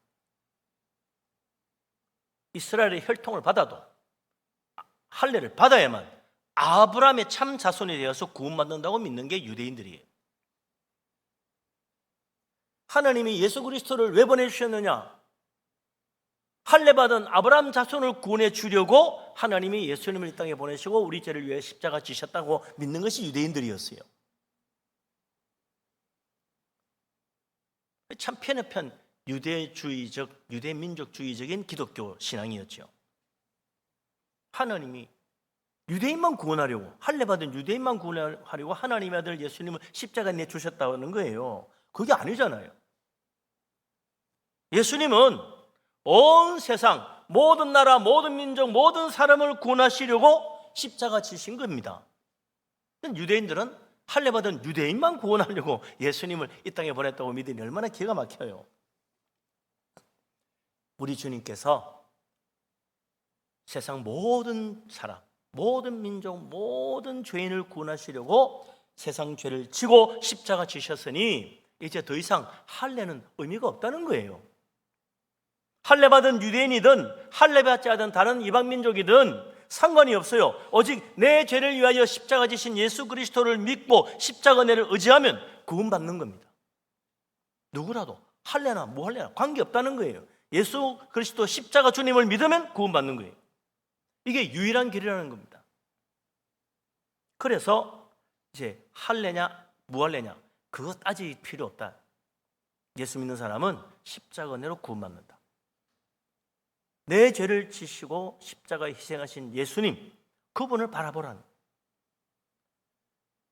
이스라엘의 혈통을 받아도 할례를 받아야만 아브라함의 참 자손이 되어서 구원받는다고 믿는 게 유대인들이에요. 하나님이 예수 그리스도를 왜 보내주셨느냐? 할례 받은 아브라함 자손을 구원해 주려고 하나님이 예수님을 이 땅에 보내시고 우리 죄를 위해 십자가 지셨다고 믿는 것이 유대인들이었어요. 참 편협한 유대주의적, 유대민족주의적인 기독교 신앙이었죠. 하나님이 유대인만 구원하려고, 할례 받은 유대인만 구원하려고 하나님의 아들 예수님을 십자가에 내주셨다는 거예요. 그게 아니잖아요. 예수님은 온 세상, 모든 나라, 모든 민족, 모든 사람을 구원하시려고 십자가 지신 겁니다. 유대인들은 할례 받은 유대인만 구원하려고 예수님을 이 땅에 보냈다고 믿으니 얼마나 기가 막혀요. 우리 주님께서 세상 모든 사람, 모든 민족, 모든 죄인을 구원하시려고 세상 죄를 지고 십자가 지셨으니 이제 더 이상 할례는 의미가 없다는 거예요. 할례 받은 유대인이든 할례 받지 않은 다른 이방 민족이든 상관이 없어요. 오직 내 죄를 위하여 십자가 지신 예수 그리스도를 믿고 십자가 은혜를 의지하면 구원받는 겁니다. 누구라도 할례나 무할례나 관계없다는 거예요. 예수 그리스도 십자가 주님을 믿으면 구원받는 거예요. 이게 유일한 길이라는 겁니다. 그래서 이제 할례냐 무할례냐 그거 따질 필요 없다. 예수 믿는 사람은 십자가 은혜로 구원받는다. 내 죄를 지시고 십자가에 희생하신 예수님, 그분을 바라보라는.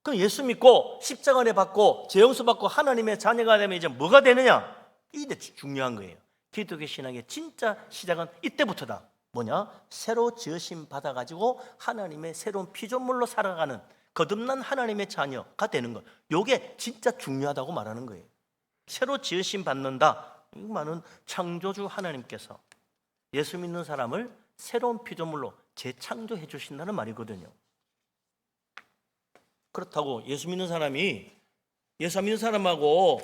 그럼 예수 믿고 십자가 은혜 받고 죄 용서 받고 하나님의 자녀가 되면 이제 뭐가 되느냐? 이게 중요한 거예요. 기독교 신앙의 진짜 시작은 이때부터다. 뭐냐? 새로 지으심 받아가지고 하나님의 새로운 피조물로 살아가는 거듭난 하나님의 자녀가 되는 것. 이게 진짜 중요하다고 말하는 거예요. 새로 지으심 받는다. 이 말은 창조주 하나님께서 예수 믿는 사람을 새로운 피조물로 재창조해 주신다는 말이거든요. 그렇다고 예수 믿는 사람이 예수 믿는 사람하고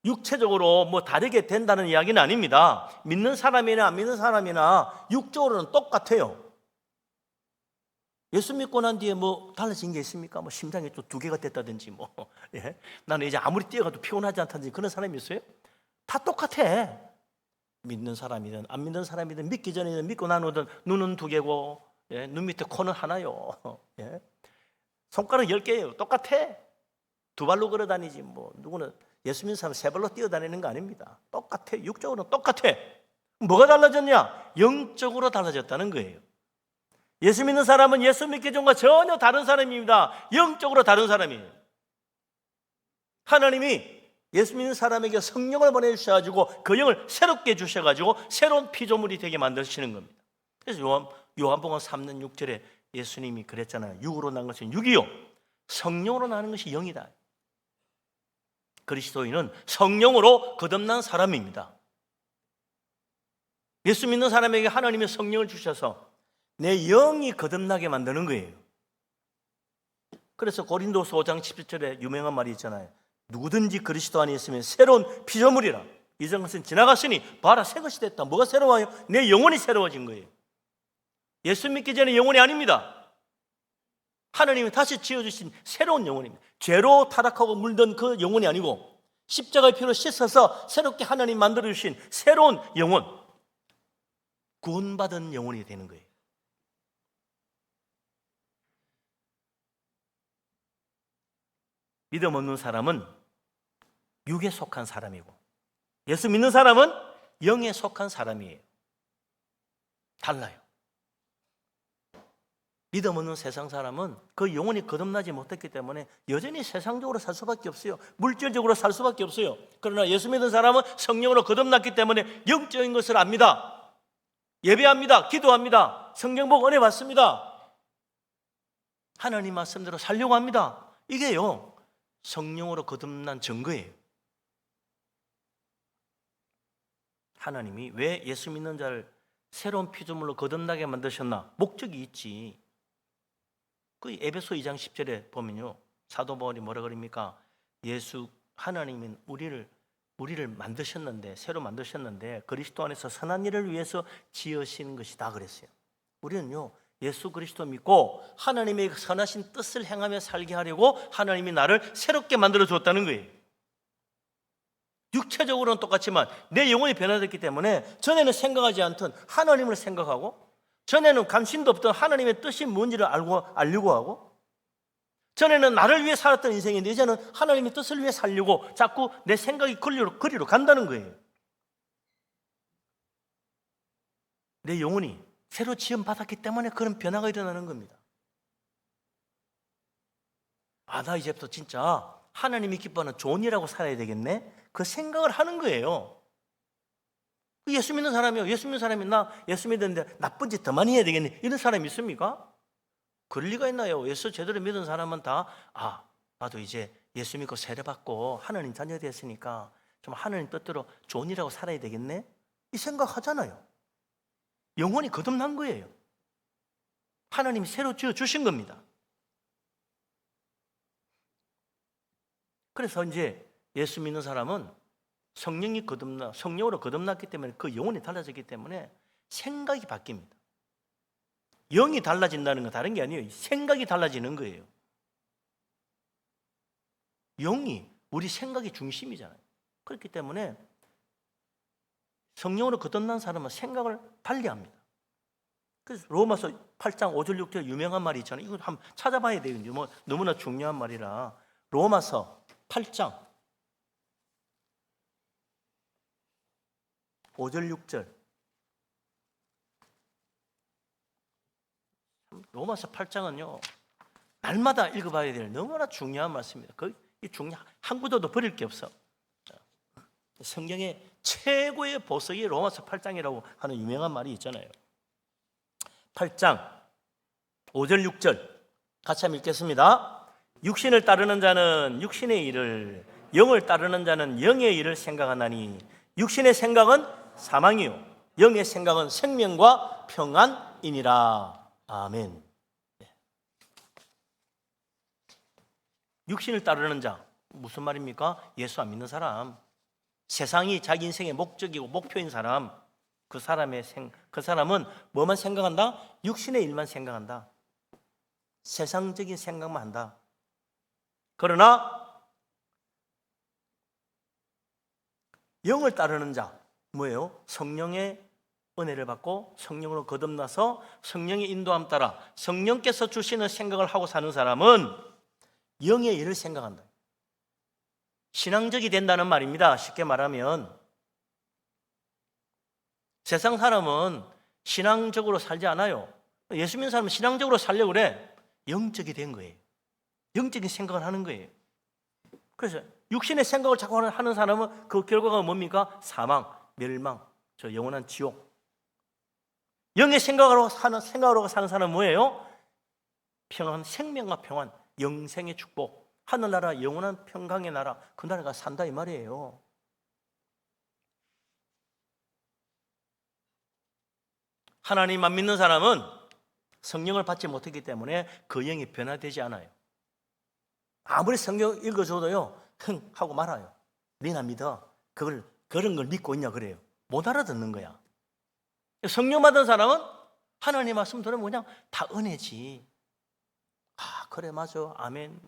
육체적으로 뭐 다르게 된다는 이야기는 아닙니다. 믿는 사람이나 안 믿는 사람이나 육적으로는 똑같아요. 예수 믿고 난 뒤에 뭐 달라진 게 있습니까? 뭐 심장이 또 2개가 됐다든지 뭐 예? 나는 이제 아무리 뛰어가도 피곤하지 않다든지 그런 사람이 있어요? 다 똑같아. 믿는 사람이든 안 믿는 사람이든 믿기 전이든 믿고 난 후든 눈은 2개고 예? 눈 밑에 코는 하나요. 예? 손가락 10개예요. 똑같아. 2발로 걸어다니지 뭐 누구는 예수 믿는 사람 3발로 뛰어다니는 거 아닙니다. 똑같아. 육적으로는 똑같아. 뭐가 달라졌냐? 영적으로 달라졌다는 거예요. 예수 믿는 사람은 예수 믿기 전과 전혀 다른 사람입니다. 영적으로 다른 사람이에요. 하나님이 예수 믿는 사람에게 성령을 보내주셔가지고 그 영을 새롭게 주셔가지고 새로운 피조물이 되게 만드시는 겁니다. 그래서 요한복음 3장 6절에 예수님이 그랬잖아요. 육으로 난 것은 육이요 성령으로 나는 것이 영이다. 그리스도인은 성령으로 거듭난 사람입니다. 예수 믿는 사람에게 하나님의 성령을 주셔서 내 영이 거듭나게 만드는 거예요. 그래서 고린도서 5장 17절에 유명한 말이 있잖아요. 누구든지 그리스도 안에 있으면 새로운 피조물이라. 이전 것은 지나갔으니 봐라 새 것이 됐다. 뭐가 새로워요? 내 영혼이 새로워진 거예요. 예수 믿기 전에 영혼이 아닙니다. 하나님이 다시 지어주신 새로운 영혼입니다. 죄로 타락하고 물든 그 영혼이 아니고 십자가의 피로 씻어서 새롭게 하나님 만들어주신 새로운 영혼, 구원받은 영혼이 되는 거예요. 믿음 없는 사람은 육에 속한 사람이고 예수 믿는 사람은 영에 속한 사람이에요. 달라요. 믿음 없는 세상 사람은 그 영혼이 거듭나지 못했기 때문에 여전히 세상적으로 살 수밖에 없어요. 물질적으로 살 수밖에 없어요. 그러나 예수 믿는 사람은 성령으로 거듭났기 때문에 영적인 것을 압니다. 예배합니다. 기도합니다. 성경 보고 은혜 받습니다. 하나님 말씀대로 살려고 합니다. 이게요 성령으로 거듭난 증거예요. 하나님이 왜 예수 믿는 자를 새로운 피조물로 거듭나게 만드셨나? 목적이 있지. 그 에베소 2장 10절에 보면요 사도 바울이 뭐라 그럽니까? 하나님은 우리를 만드셨는데, 새로 만드셨는데 그리스도 안에서 선한 일을 위해서 지으신 것이다 그랬어요. 우리는요, 예수 그리스도 믿고 하나님의 선하신 뜻을 행하며 살게 하려고 하나님이 나를 새롭게 만들어 줬다는 거예요. 육체적으로는 똑같지만 내 영혼이 변화됐기 때문에 전에는 생각하지 않던 하나님을 생각하고, 전에는 관심도 없던 하나님의 뜻이 뭔지를 알려고 하고, 전에는 나를 위해 살았던 인생인데 이제는 하나님의 뜻을 위해 살려고 자꾸 내 생각이 거리로 간다는 거예요. 내 영혼이 새로 지음받았기 때문에 그런 변화가 일어나는 겁니다. 나 이제부터 진짜 하나님이 기뻐하는 좋은 일하고 살아야 되겠네, 그 생각을 하는 거예요. 예수 믿는 사람이요, 예수 믿는 사람이 나 예수 믿는데 나쁜 짓 더 많이 해야 되겠네, 이런 사람이 있습니까? 그럴 리가 있나요? 예수 제대로 믿은 사람은 다 나도 이제 예수 믿고 세례받고 하나님 자녀 됐으니까 좀 하나님 뜻대로 좋은 일하고 살아야 되겠네, 이 생각하잖아요. 영혼이 거듭난 거예요. 하나님이 새로 지어주신 겁니다. 그래서 이제 예수 믿는 사람은 성령으로 거듭났기 때문에 그 영혼이 달라졌기 때문에 생각이 바뀝니다. 영이 달라진다는 건 다른 게 아니에요. 생각이 달라지는 거예요. 영이 우리 생각의 중심이잖아요. 그렇기 때문에 성령으로 거듭난 사람은 생각을 달리합니다. 그래서 로마서 8장 5절 6절 유명한 말이 있잖아요. 이거 한번 찾아봐야 돼요. 너무나 중요한 말이라. 로마서 8장 5절 6절. 로마서 8장은요, 날마다 읽어봐야 될 너무나 중요한 말씀입니다. 한 구절도 버릴 게 없어. 성경의 최고의 보석이 로마서 8장이라고 하는 유명한 말이 있잖아요. 8장 5절 6절 같이 한번 읽겠습니다. 육신을 따르는 자는 육신의 일을, 영을 따르는 자는 영의 일을 생각하나니 육신의 생각은 사망이요 영의 생각은 생명과 평안이니라. 아멘. 육신을 따르는 자, 무슨 말입니까? 예수 안 믿는 사람, 세상이 자기 인생의 목적이고 목표인 사람, 그 사람은 뭐만 생각한다? 육신의 일만 생각한다. 세상적인 생각만 한다. 그러나 영을 따르는 자, 뭐예요? 성령의 은혜를 받고 성령으로 거듭나서 성령의 인도함 따라 성령께서 주시는 생각을 하고 사는 사람은 영의 일을 생각한다. 신앙적이 된다는 말입니다. 쉽게 말하면 세상 사람은 신앙적으로 살지 않아요. 예수 믿는 사람은 신앙적으로 살려고 그래. 영적이 된 거예요. 영적인 생각을 하는 거예요. 그래서 육신의 생각을 자꾸 하는 사람은 그 결과가 뭡니까? 사망, 멸망, 저 영원한 지옥. 영의 생각으로 사는 사람은 뭐예요? 평안, 생명과 평안, 영생의 축복, 하늘나라, 영원한 평강의 나라, 그 나라가 산다 이 말이에요. 하나님만 믿는 사람은 성령을 받지 못했기 때문에 그 영이 변화되지 않아요. 아무리 성경 읽어줘도요, 흥 하고 말아요. 니나 믿어. 그런 걸 믿고 있냐 그래요. 못 알아듣는 거야. 성령 받은 사람은 하나님 말씀 들으면 그냥 다 은혜지. 그래 맞아, 아멘.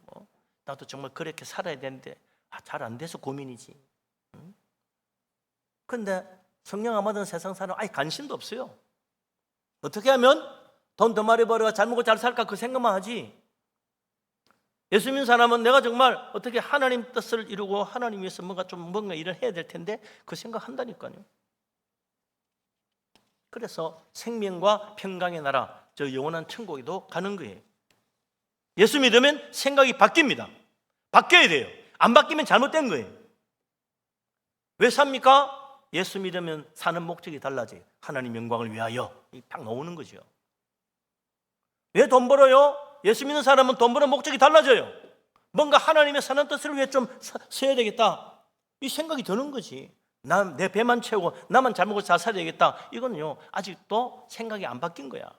나도 정말 그렇게 살아야 되는데 잘 안 돼서 고민이지. 근데 성령 안 받은 세상 사람 아예 관심도 없어요. 어떻게 하면 돈 더 많이 벌어 잘 먹고 잘 살까 그 생각만 하지. 예수 믿는 사람은 내가 정말 어떻게 하나님 뜻을 이루고 하나님 위해서 뭔가 일을 해야 될 텐데 그 생각 한다니까요. 그래서 생명과 평강의 나라, 저 영원한 천국에도 가는 거예요. 예수 믿으면 생각이 바뀝니다. 바뀌어야 돼요. 안 바뀌면 잘못된 거예요. 왜 삽니까? 예수 믿으면 사는 목적이 달라져요. 하나님 영광을 위하여. 딱 나오는 거죠. 왜 돈 벌어요? 예수 믿는 사람은 돈 버는 목적이 달라져요. 뭔가 하나님의 선한 뜻을 위해 좀 써야 되겠다, 이 생각이 드는 거지. 내 배만 채우고 나만 잘 먹고 잘 살아야겠다, 이건요 아직도 생각이 안 바뀐 거야.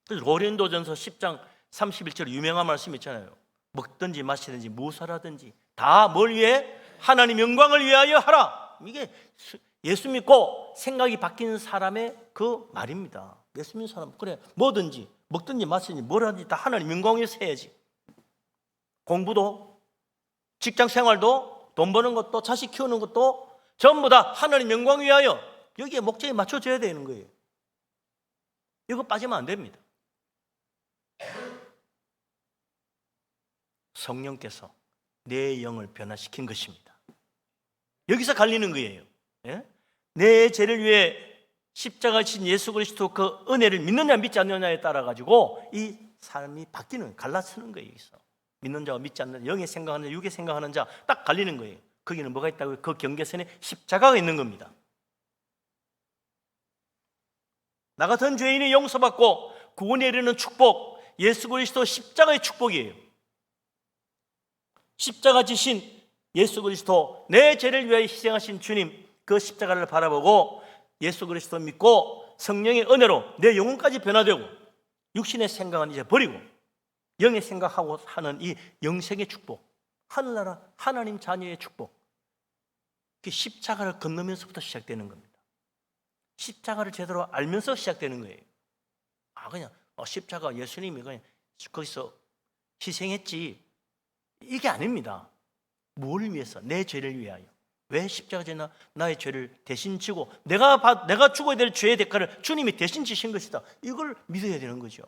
그래서 고린도전서 10장 31절 유명한 말씀 있잖아요. 먹든지 마시든지 무엇을 하든지 다 뭘 위해? 하나님 영광을 위하여 하라. 이게 예수 믿고 생각이 바뀐 사람의 그 말입니다. 예수 믿는 사람 그래 뭐든지 먹든지 마시든지 뭘 하든지 다 하나님 영광을 위해서 해야지. 공부도 직장 생활도 돈 버는 것도 자식 키우는 것도 전부 다 하나님 영광 위하여 여기에 목적이 맞춰져야 되는 거예요. 이거 빠지면 안 됩니다. 성령께서 내 영을 변화시킨 것입니다. 여기서 갈리는 거예요. 예? 내 죄를 위해 십자가 지신 예수 그리스도 그 은혜를 믿느냐 믿지 않느냐에 따라 가지고 이 삶이 바뀌는 갈라서는 거예요. 여기서 믿는 자와 믿지 않는 자, 영의 생각하는 자, 육의 생각하는 자 딱 갈리는 거예요. 거기는 뭐가 있다고요? 그 경계선에 십자가가 있는 겁니다. 나 같은 죄인이 용서받고 구원에 이르는 축복, 예수 그리스도 십자가의 축복이에요. 십자가 지신 예수 그리스도 내 죄를 위하여 희생하신 주님 그 십자가를 바라보고 예수 그리스도 믿고 성령의 은혜로 내 영혼까지 변화되고 육신의 생각은 이제 버리고 영의 생각하고 하는 이 영생의 축복, 하늘나라 하나님 자녀의 축복, 그 십자가를 건너면서부터 시작되는 겁니다. 십자가를 제대로 알면서 시작되는 거예요. 그냥 십자가 예수님이 그냥 거기서 희생했지 이게 아닙니다. 뭘 위해서? 내 죄를 위하여. 왜 십자가 지나 나의 죄를 대신 지고 내가 죽어야 될 죄의 대가를 주님이 대신 지신 것이다. 이걸 믿어야 되는 거죠.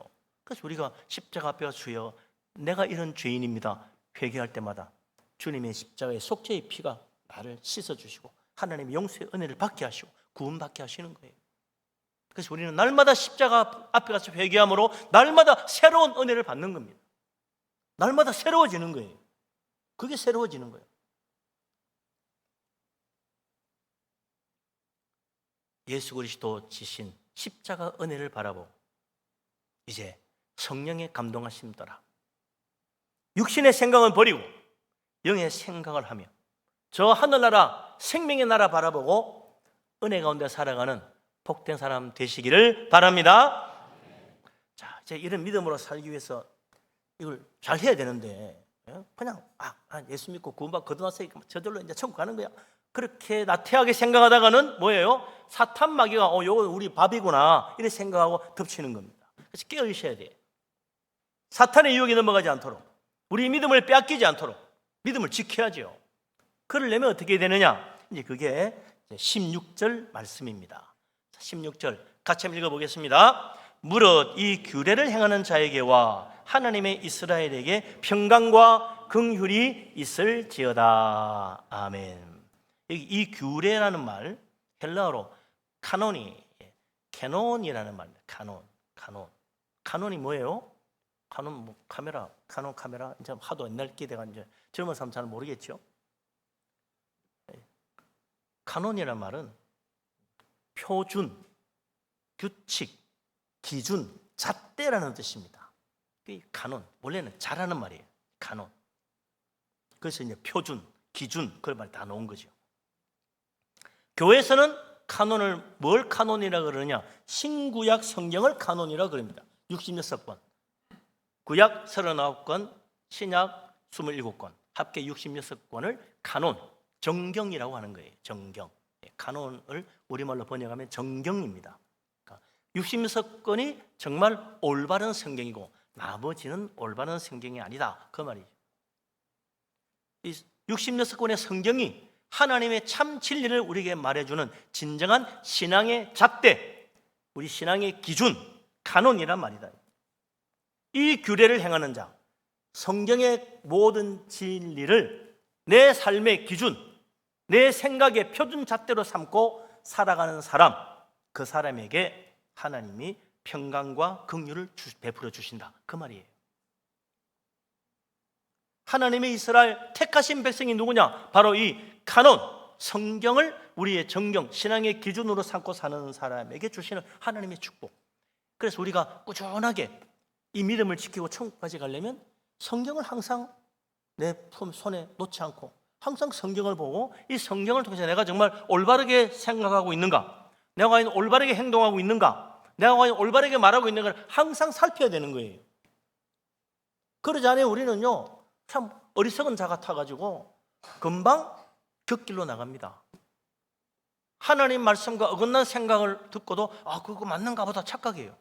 그래서 우리가 십자가 앞에 주여 내가 이런 죄인입니다. 회개할 때마다 주님의 십자가의 속죄의 피가 나를 씻어주시고 하나님의 용서의 은혜를 받게 하시고 구원받게 하시는 거예요. 그래서 우리는 날마다 십자가 앞에 가서 회개함으로 날마다 새로운 은혜를 받는 겁니다. 날마다 새로워지는 거예요. 그게 새로워지는 거예요. 예수 그리스도 지신 십자가 은혜를 바라보고 이제 성령의 감동하심 따라 육신의 생각은 버리고 영의 생각을 하며 저 하늘나라 생명의 나라 바라보고 은혜 가운데 살아가는 복된 사람 되시기를 바랍니다. 자, 이제 이런 믿음으로 살기 위해서 이걸 잘 해야 되는데 그냥 예수 믿고 구원받고 거듭났으니까 저절로 이제 천국 가는 거야. 그렇게 나태하게 생각하다가는 뭐예요? 사탄 마귀가 요거 우리 밥이구나 이렇게 생각하고 덮치는 겁니다. 그래서 깨어있어야 돼. 사탄의 유혹에 넘어가지 않도록 우리 믿음을 빼앗기지 않도록 믿음을 지켜야죠. 그러려면 어떻게 되느냐? 이제 그게 16절 말씀입니다. 16절 같이 한번 읽어보겠습니다. 무릇 이 규례를 행하는 자에게와 하나님의 이스라엘에게 평강과 긍휼이 있을지어다. 아멘. 이 규례라는 말 헬라어로 캐논이라는 말입니다. 카논이 뭐예요? 카논 카메라 이제 하도 옛날 기대가 이제 젊은 사람 잘 모르겠죠. 카논이라는 말은 표준, 규칙, 기준, 잣대라는 뜻입니다. 이 카논 원래는 잘하는 말이에요. 카논. 그래서 이제 표준, 기준 그걸 말 다 놓은 거죠. 교회에서는 카논을 뭘 카논이라 그러냐? 신구약 성경을 카논이라 그럽니다. 66권. 구약 39권, 신약 27권. 합계 66권을 카논, 정경이라고 하는 거예요. 정경. 카논을 우리말로 번역하면 정경입니다. 그러니까 66권이 정말 올바른 성경이고 나머지는 올바른 성경이 아니다. 그 말이죠. 이 66권의 성경이 하나님의 참 진리를 우리에게 말해주는 진정한 신앙의 잣대, 우리 신앙의 기준, 카논이란 말이다. 이 규례를 행하는 자, 성경의 모든 진리를 내 삶의 기준, 내 생각의 표준 잣대로 삼고 살아가는 사람, 그 사람에게 하나님이 평강과 긍휼을 베풀어 주신다. 그 말이에요. 하나님의 이스라엘 택하신 백성이 누구냐? 바로 이 카논, 성경을 우리의 정경, 신앙의 기준으로 삼고 사는 사람에게 주시는 하나님의 축복. 그래서 우리가 꾸준하게 이 믿음을 지키고 천국까지 가려면 성경을 항상 내 손에 놓지 않고 항상 성경을 보고 이 성경을 통해서 내가 정말 올바르게 생각하고 있는가, 내가 과연 올바르게 행동하고 있는가, 내가 과연 올바르게 말하고 있는가를 항상 살펴야 되는 거예요. 그러지 않으면 우리는요 참 어리석은 자 같아가지고 금방 곁길로 나갑니다. 하나님 말씀과 어긋난 생각을 듣고도 그거 맞는가 보다 착각해요.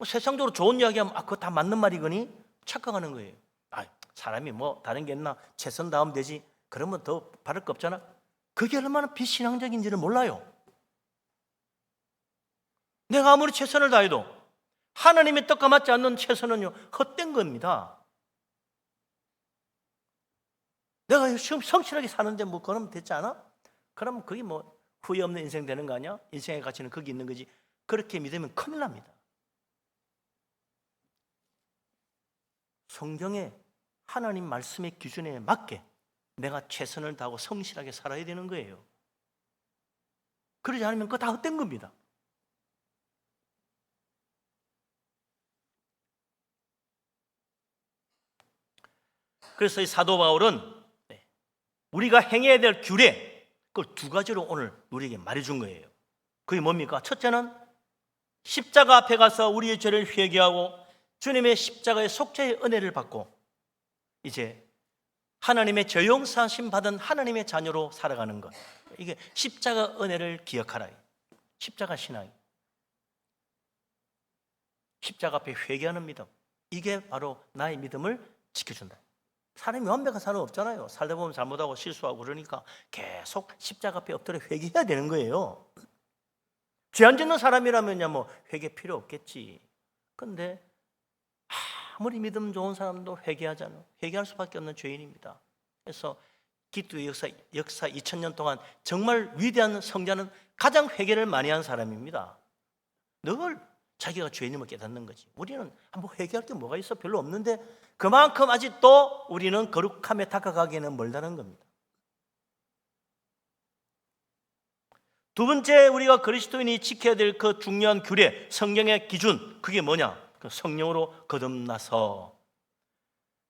세상적으로 좋은 이야기하면 그거 다 맞는 말이거니 착각하는 거예요. 사람이 뭐 다른 게 있나, 최선 다하면 되지, 그러면 더 바를 거 없잖아. 그게 얼마나 비신앙적인지를 몰라요. 내가 아무리 최선을 다해도 하나님의 뜻과 맞지 않는 최선은요 헛된 겁니다. 내가 지금 성실하게 사는데 뭐 그러면 됐지 않아? 그러면 그게 뭐 후회 없는 인생 되는 거 아니야? 인생의 가치는 거기 있는 거지. 그렇게 믿으면 큰일 납니다. 성경에 하나님 말씀의 기준에 맞게 내가 최선을 다하고 성실하게 살아야 되는 거예요. 그러지 않으면 그거 다 헛된 겁니다. 그래서 이 사도 바울은 우리가 행해야 될 규례, 그걸 두 가지로 오늘 우리에게 말해준 거예요. 그게 뭡니까? 첫째는 십자가 앞에 가서 우리의 죄를 회개하고 주님의 십자가의 속죄의 은혜를 받고 이제 하나님의 죄 용서하심 받은 하나님의 자녀로 살아가는 것. 이게 십자가 은혜를 기억하라. 십자가 신앙. 십자가 앞에 회개하는 믿음. 이게 바로 나의 믿음을 지켜준다. 사람이 완벽한 사람 없잖아요. 살다 보면 잘못하고 실수하고 그러니까 계속 십자가 앞에 엎드려 회개해야 되는 거예요. 죄 안 짓는 사람이라면야 뭐 회개 필요 없겠지. 근데 아무리 믿음 좋은 사람도 회개하잖아. 회개할 수밖에 없는 죄인입니다. 그래서 기독교의 역사 2000년 동안 정말 위대한 성자는 가장 회개를 많이 한 사람입니다. 늘 자기가 죄인임을 깨닫는 거지. 우리는 뭐 회개할 게 뭐가 있어? 별로 없는데 그만큼 아직도 우리는 거룩함에 다가가기에는 멀다는 겁니다. 두 번째, 우리가 그리스도인이 지켜야 될 그 중요한 규례, 성경의 기준, 그게 뭐냐? 그 성령으로 거듭나서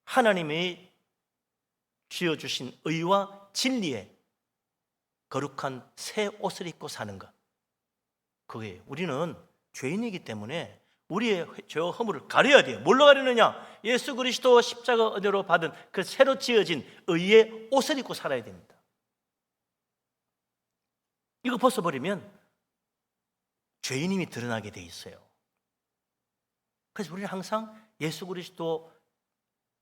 하나님이 지어주신 의와 진리의 거룩한 새 옷을 입고 사는 것. 그게 우리는 죄인이기 때문에 우리의 죄와 허물을 가려야 돼요. 뭘로 가리느냐? 예수 그리스도 십자가 은혜로 받은 그 새로 지어진 의의 옷을 입고 살아야 됩니다. 이거 벗어버리면 죄인임이 드러나게 돼 있어요. 그래서 우리는 항상 예수 그리스도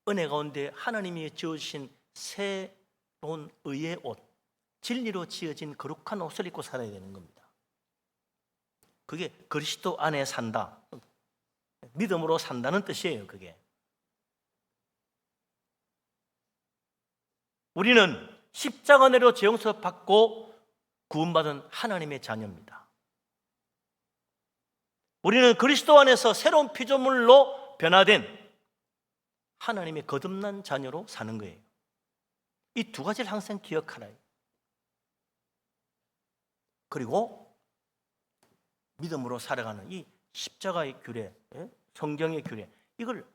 은혜 가운데 하나님이 지어주신 새로운 의의 옷, 진리로 지어진 거룩한 옷을 입고 살아야 되는 겁니다. 그게 그리스도 안에 산다, 믿음으로 산다는 뜻이에요. 그게 우리는 십자가 은혜로 죄 용서 받고 구원받은 하나님의 자녀입니다. 우리는 그리스도 안에서 새로운 피조물로 변화된 하나님의 거듭난 자녀로 사는 거예요. 이 두 가지를 항상 기억하라. 그리고 믿음으로 살아가는 이 십자가의 규례, 성경의 규례, 이걸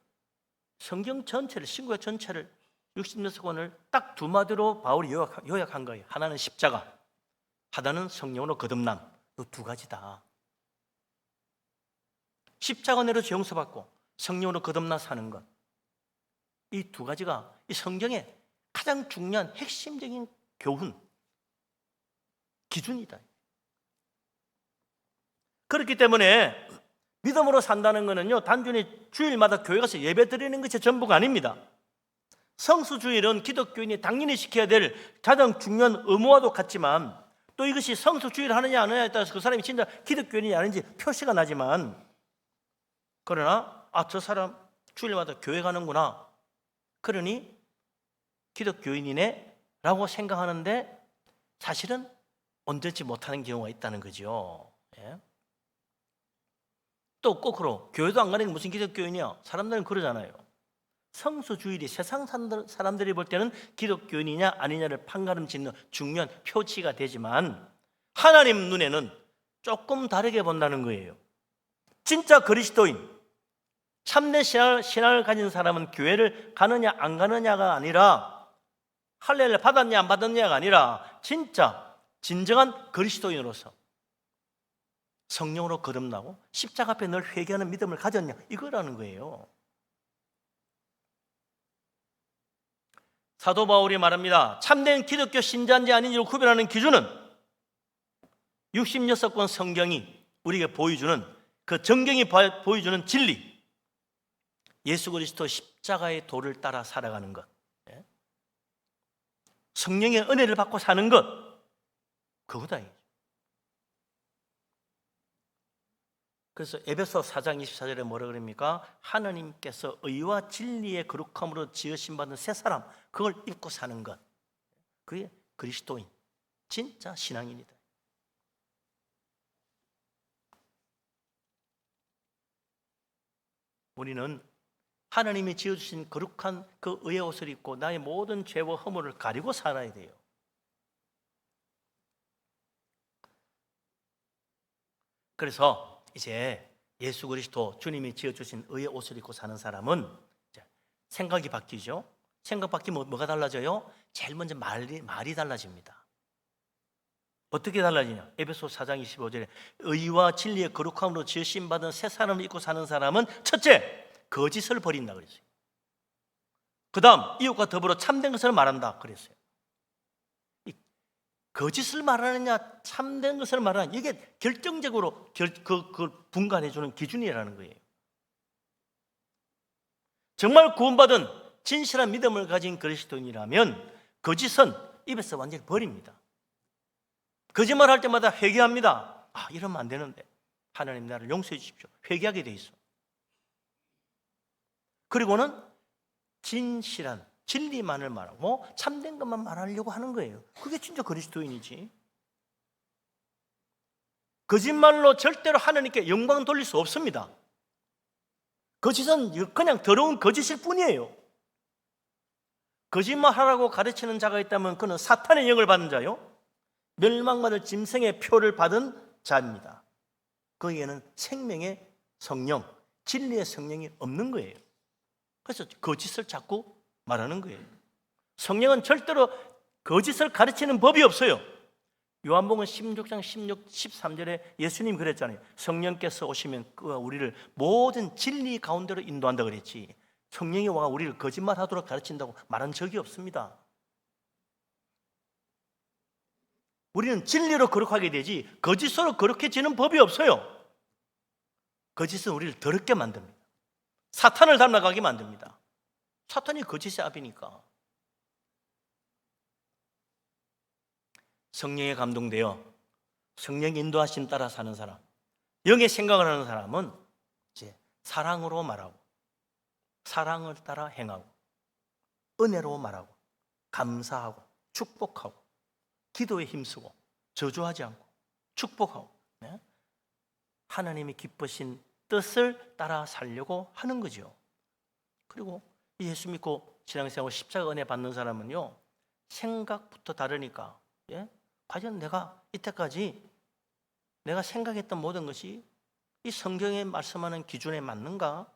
성경 전체를, 신구약 전체를 60몇 권을 딱 두 마디로 바울이 요약한 거예요. 하나는 십자가, 하나는 성령으로 거듭남. 이 두 가지다. 십자가 은혜로 죄 용서받고 성령으로 거듭나 사는 것, 이 두 가지가 이 성경의 가장 중요한 핵심적인 교훈, 기준이다. 그렇기 때문에 믿음으로 산다는 것은요, 단순히 주일마다 교회 가서 예배 드리는 것이 전부가 아닙니다. 성수주일은 기독교인이 당연히 지켜야 될 가장 중요한 의무와도 같지만, 또 이것이 성수주일 하느냐 안 하느냐에 따라서 그 사람이 진짜 기독교인이 아닌지 표시가 나지만, 그러나 저 사람 주일마다 교회 가는구나, 그러니 기독교인이네 라고 생각하는데 사실은 온전치 못하는 경우가 있다는 거죠. 예? 또 거꾸로 교회도 안 가는 게 무슨 기독교인이야? 사람들은 그러잖아요. 성수주일이 세상 사람들이 볼 때는 기독교인이냐 아니냐를 판가름 짓는 중요한 표치가 되지만 하나님 눈에는 조금 다르게 본다는 거예요. 진짜 그리스도인, 참된 신앙을 가진 사람은 교회를 가느냐 안 가느냐가 아니라, 할례를 받았냐 안 받았냐가 아니라 진짜 진정한 그리스도인으로서 성령으로 거듭나고 십자가 앞에 늘 회개하는 믿음을 가졌냐, 이거라는 거예요. 사도 바울이 말합니다. 참된 기독교 신자인지 아닌지를 구별하는 기준은 66권 성경이 우리에게 보여주는 그 정경이 보여주는 진리, 예수 그리스도 십자가의 도를 따라 살아가는 것, 성령의 은혜를 받고 사는 것, 그거다. 그래서 에베소 4장 24절에 뭐라 그럽니까? 하나님께서 의와 진리의 거룩함으로 지으심 받은 새 사람, 그걸 입고 사는 것, 그게 그리스도인, 진짜 신앙인이다. 우리는 하나님이 지어주신 거룩한 그 의의 옷을 입고 나의 모든 죄와 허물을 가리고 살아야 돼요. 그래서 이제 예수 그리스도 주님이 지어주신 의의 옷을 입고 사는 사람은 생각이 바뀌죠. 생각 바뀌면 뭐가 달라져요? 제일 먼저 말이 달라집니다. 어떻게 달라지냐? 에베소 4장 25절에 의와 진리의 거룩함으로 지으심 받은 새 사람을 입고 사는 사람은 첫째, 거짓을 버린다 그랬어요. 그 다음, 이웃과 더불어 참된 것을 말한다 그랬어요. 거짓을 말하느냐 참된 것을 말하느냐, 이게 결정적으로 그 분간해주는 기준이라는 거예요. 정말 구원받은 진실한 믿음을 가진 그리스도인이라면 거짓은 입에서 완전히 버립니다. 거짓말 할 때마다 회개합니다. 아, 이러면 안 되는데 하나님 나를 용서해 주십시오. 회개하게 돼 있어. 그리고는 진실한 진리만을 말하고 참된 것만 말하려고 하는 거예요. 그게 진짜 그리스도인이지. 거짓말로 절대로 하나님께 영광 돌릴 수 없습니다. 거짓은 그냥 더러운 거짓일 뿐이에요. 거짓말하라고 가르치는 자가 있다면 그는 사탄의 영을 받은 자요, 멸망받을 짐승의 표를 받은 자입니다. 거기에는 생명의 성령, 진리의 성령이 없는 거예요. 그래서 거짓을 자꾸 말하는 거예요. 성령은 절대로 거짓을 가르치는 법이 없어요. 요한복음 16장 13절에 예수님 그랬잖아요. 성령께서 오시면 그가 우리를 모든 진리 가운데로 인도한다 그랬지, 성령이 와 우리를 거짓말하도록 가르친다고 말한 적이 없습니다. 우리는 진리로 거룩하게 되지 거짓으로 거룩해지는 법이 없어요. 거짓은 우리를 더럽게 만듭니다. 사탄을 닮아가게 만듭니다. 사탄이 거짓의 아비니까. 성령에 감동되어 성령 인도하심 따라 사는 사람, 영의 생각을 하는 사람은 이제 사랑으로 말하고, 사랑을 따라 행하고, 은혜로 말하고, 감사하고, 축복하고, 기도에 힘쓰고, 저주하지 않고, 축복하고, 하나님이 기쁘신 뜻을 따라 살려고 하는 거죠. 그리고 예수 믿고 신앙생활 십자가 은혜 받는 사람은요, 생각부터 다르니까, 과연 내가 이때까지 내가 생각했던 모든 것이 이 성경에 말씀하는 기준에 맞는가?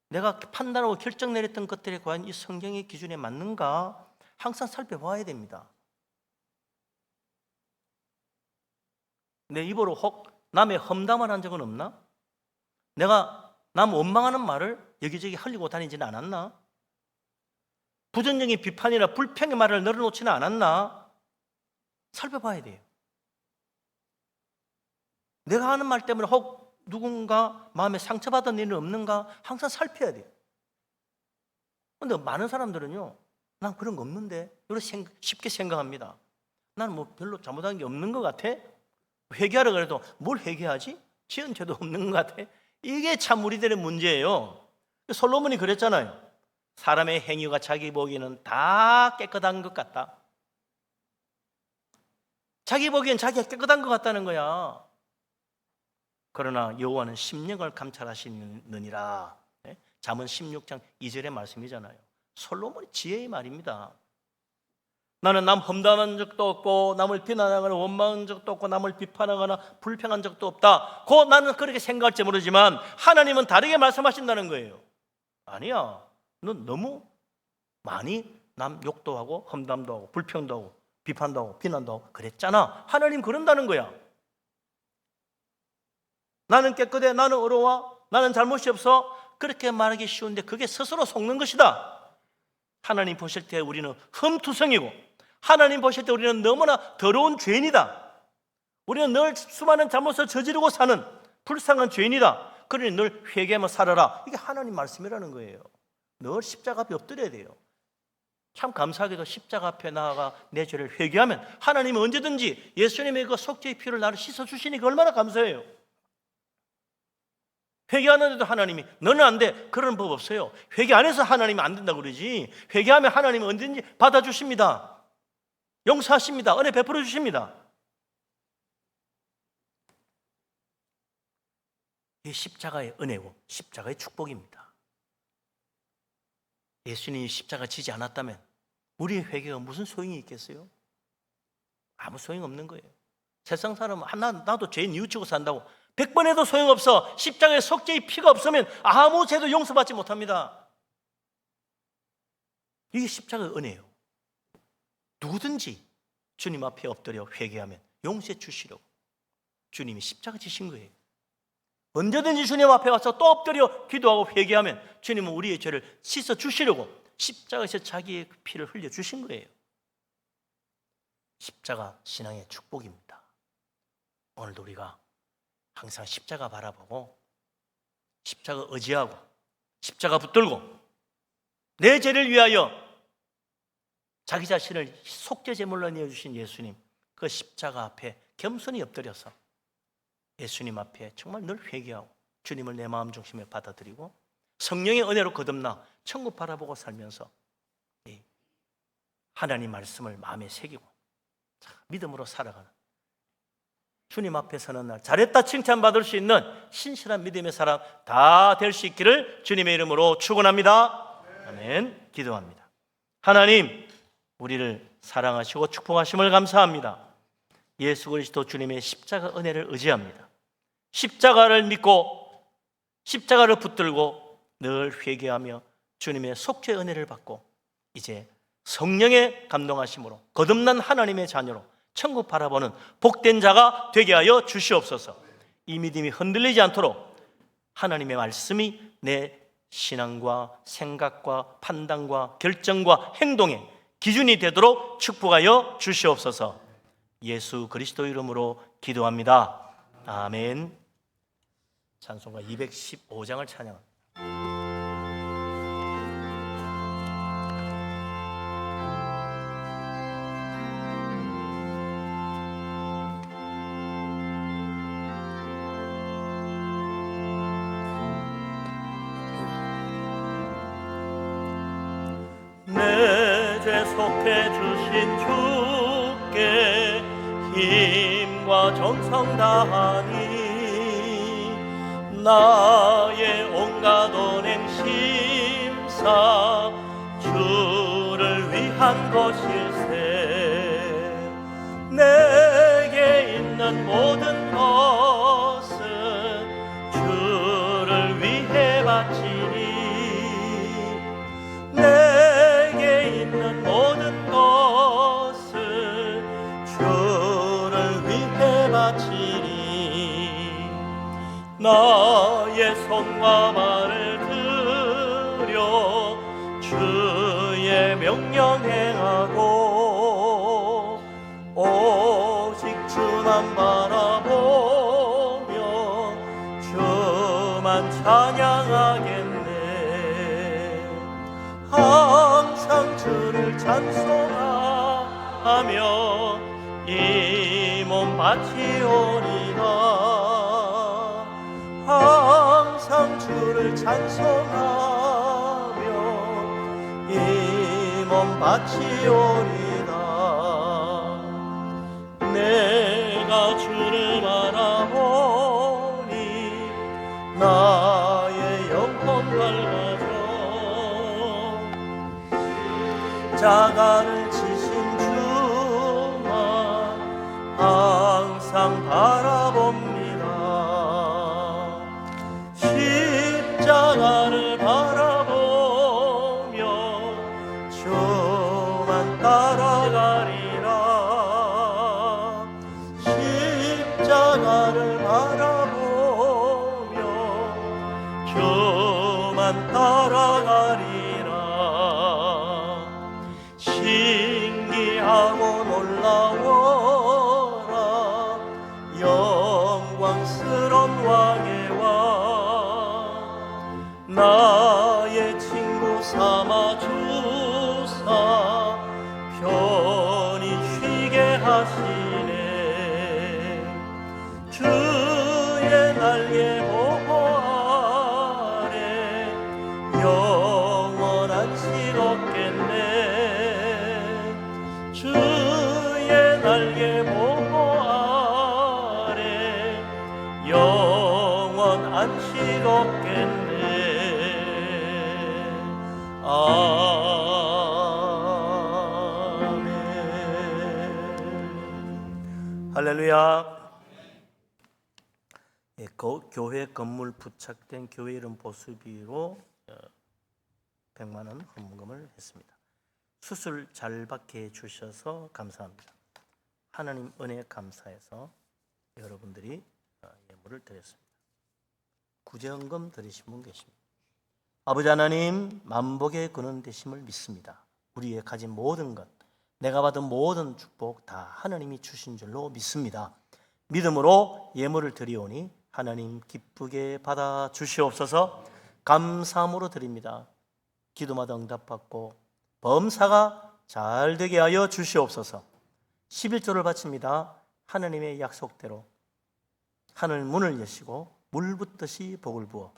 내가 판단하고 결정 내렸던 것들이 과연 이 성경의 기준에 맞는가? 항상 살펴봐야 됩니다. 내 입으로 혹 남의 험담을 한 적은 없나? 내가 남 원망하는 말을 여기저기 흘리고 다니지는 않았나? 부정적인 비판이나 불평의 말을 늘어놓지는 않았나? 살펴봐야 돼요. 내가 하는 말 때문에 혹 누군가 마음에 상처받은 일은 없는가? 항상 살펴야 돼요. 그런데 많은 사람들은요, 난 그런 거 없는데 이렇게 쉽게 생각합니다. 나는 뭐 별로 잘못한 게 없는 것 같아? 회개하라 그래도 뭘 회개하지? 지은 죄도 없는 것 같아? 이게 참 우리들의 문제예요. 솔로몬이 그랬잖아요. 사람의 행위가 자기 보기에는 다 깨끗한 것 같다. 자기 보기엔 자기가 깨끗한 것 같다는 거야. 그러나 여호와는 심령을 감찰하시느니라. 잠언 16장 2절의 말씀이잖아요. 솔로몬의 지혜의 말입니다. 나는 남 험담한 적도 없고 남을 비난하거나 원망한 적도 없고 남을 비판하거나 불평한 적도 없다. 곧 나는 그렇게 생각할지 모르지만 하나님은 다르게 말씀하신다는 거예요. 아니야, 넌 너무 많이 남 욕도 하고 험담도 하고 불평도 하고 비판도 하고 비난도 하고 그랬잖아. 하나님 그런다는 거야. 나는 깨끗해, 나는 의로워, 나는 잘못이 없어. 그렇게 말하기 쉬운데 그게 스스로 속는 것이다. 하나님 보실 때 우리는 흠투성이고, 하나님 보실 때 우리는 너무나 더러운 죄인이다. 우리는 늘 수많은 잘못을 저지르고 사는 불쌍한 죄인이다. 그러니 늘 회개하며 살아라. 이게 하나님 말씀이라는 거예요. 늘 십자가 앞에 엎드려야 돼요. 참 감사하게도 십자가 앞에 나아가 내 죄를 회개하면 하나님은 언제든지 예수님의 그 속죄의 피를 나를 씻어주시니 그 얼마나 감사해요. 회개하는데도 하나님이 너는 안 돼, 그런 법 없어요. 회개 안 해서 하나님이 안 된다고 그러지, 회개하면 하나님은 언제든지 받아주십니다. 용서하십니다. 은혜 베풀어 주십니다. 이 십자가의 은혜고 십자가의 축복입니다. 예수님이 십자가 지지 않았다면 우리의 회개가 무슨 소용이 있겠어요? 아무 소용 없는 거예요. 세상 사람은 나도 죄 뉘우치고 산다고 100번 해도 소용없어. 십자가의 속죄의 피가 없으면 아무 죄도 용서받지 못합니다. 이게 십자가의 은혜예요. 누구든지 주님 앞에 엎드려 회개하면 용서해 주시려고 주님이 십자가 지신 거예요. 언제든지 주님 앞에 와서 또 엎드려 기도하고 회개하면 주님은 우리의 죄를 씻어 주시려고 십자가에서 자기의 피를 흘려 주신 거예요. 십자가 신앙의 축복입니다. 오늘도 우리가 항상 십자가 바라보고 십자가 의지하고 십자가 붙들고 내 죄를 위하여 자기 자신을 속죄 제물로 내어주신 예수님, 그 십자가 앞에 겸손히 엎드려서 예수님 앞에 정말 늘 회개하고 주님을 내 마음 중심에 받아들이고 성령의 은혜로 거듭나 천국 바라보고 살면서 하나님 말씀을 마음에 새기고 믿음으로 살아가는, 주님 앞에 서는 날 잘했다 칭찬받을 수 있는 신실한 믿음의 사람 다 될 수 있기를 주님의 이름으로 축원합니다. 아멘. 기도합니다. 하나님, 우리를 사랑하시고 축복하심을 감사합니다. 예수 그리스도 주님의 십자가 은혜를 의지합니다. 십자가를 믿고 십자가를 붙들고 늘 회개하며 주님의 속죄 은혜를 받고 이제 성령의 감동하심으로 거듭난 하나님의 자녀로 천국 바라보는 복된 자가 되게 하여 주시옵소서. 이 믿음이 흔들리지 않도록 하나님의 말씀이 내 신앙과 생각과 판단과 결정과 행동의 기준이 되도록 축복하여 주시옵소서. 예수 그리스도 이름으로 기도합니다. 아멘. 찬송가 215장을 찬양합니다. 내 죄 속해 주신 주께 힘과 정성 다하니 나의 온갖 언행 심사 주를 위한 것일세. 내게 있는 모든 것은 주를 위해 바치니 내게 있는 모든 것은 주를 위해 바치니 나의 손과 발을 들여 주의 명령 행하고 오직 주만 바라보며 주만 찬양하겠네. 항상 주를 찬송하며 이 몸 바치오리다. 항상 주를 찬송하며 이 몸 바치오리다. 내가 주를 바라보니 나의 영혼 밝아져. 자가를 지신 주만 항상 바라봅니다. 십자가를 바라보며 주만 따라가리라. 십자가를 바라보며 주만 따라가리라. 영광스러운 왕의 왕 나의 친구 삼아 주사 편히 쉬게 하시네 주의 날개 보호 아래 영원한 실 얻겠네 주의 날개 보호 아래 영원 안식 얻겠네 아멘. 할렐루야. 예, 교회 건물 부착된 교회 이름 보수비로 100만 원 헌금을 했습니다. 수술 잘 받게 해주셔서 감사합니다. 하나님 은혜에 감사해서 여러분들이 예물을 드렸습니다. 구제헌금 드리신 분 계십니다. 아버지 하나님, 만복의 근원 되심을 믿습니다. 우리의 가진 모든 것, 내가 받은 모든 축복 다 하나님이 주신 줄로 믿습니다. 믿음으로 예물을 드리오니 하나님 기쁘게 받아 주시옵소서. 감사함으로 드립니다. 기도마다 응답받고 범사가 잘 되게 하여 주시옵소서. 11조를 바칩니다. 하나님의 약속대로 하늘 문을 여시고 물 붓듯이 복을 부어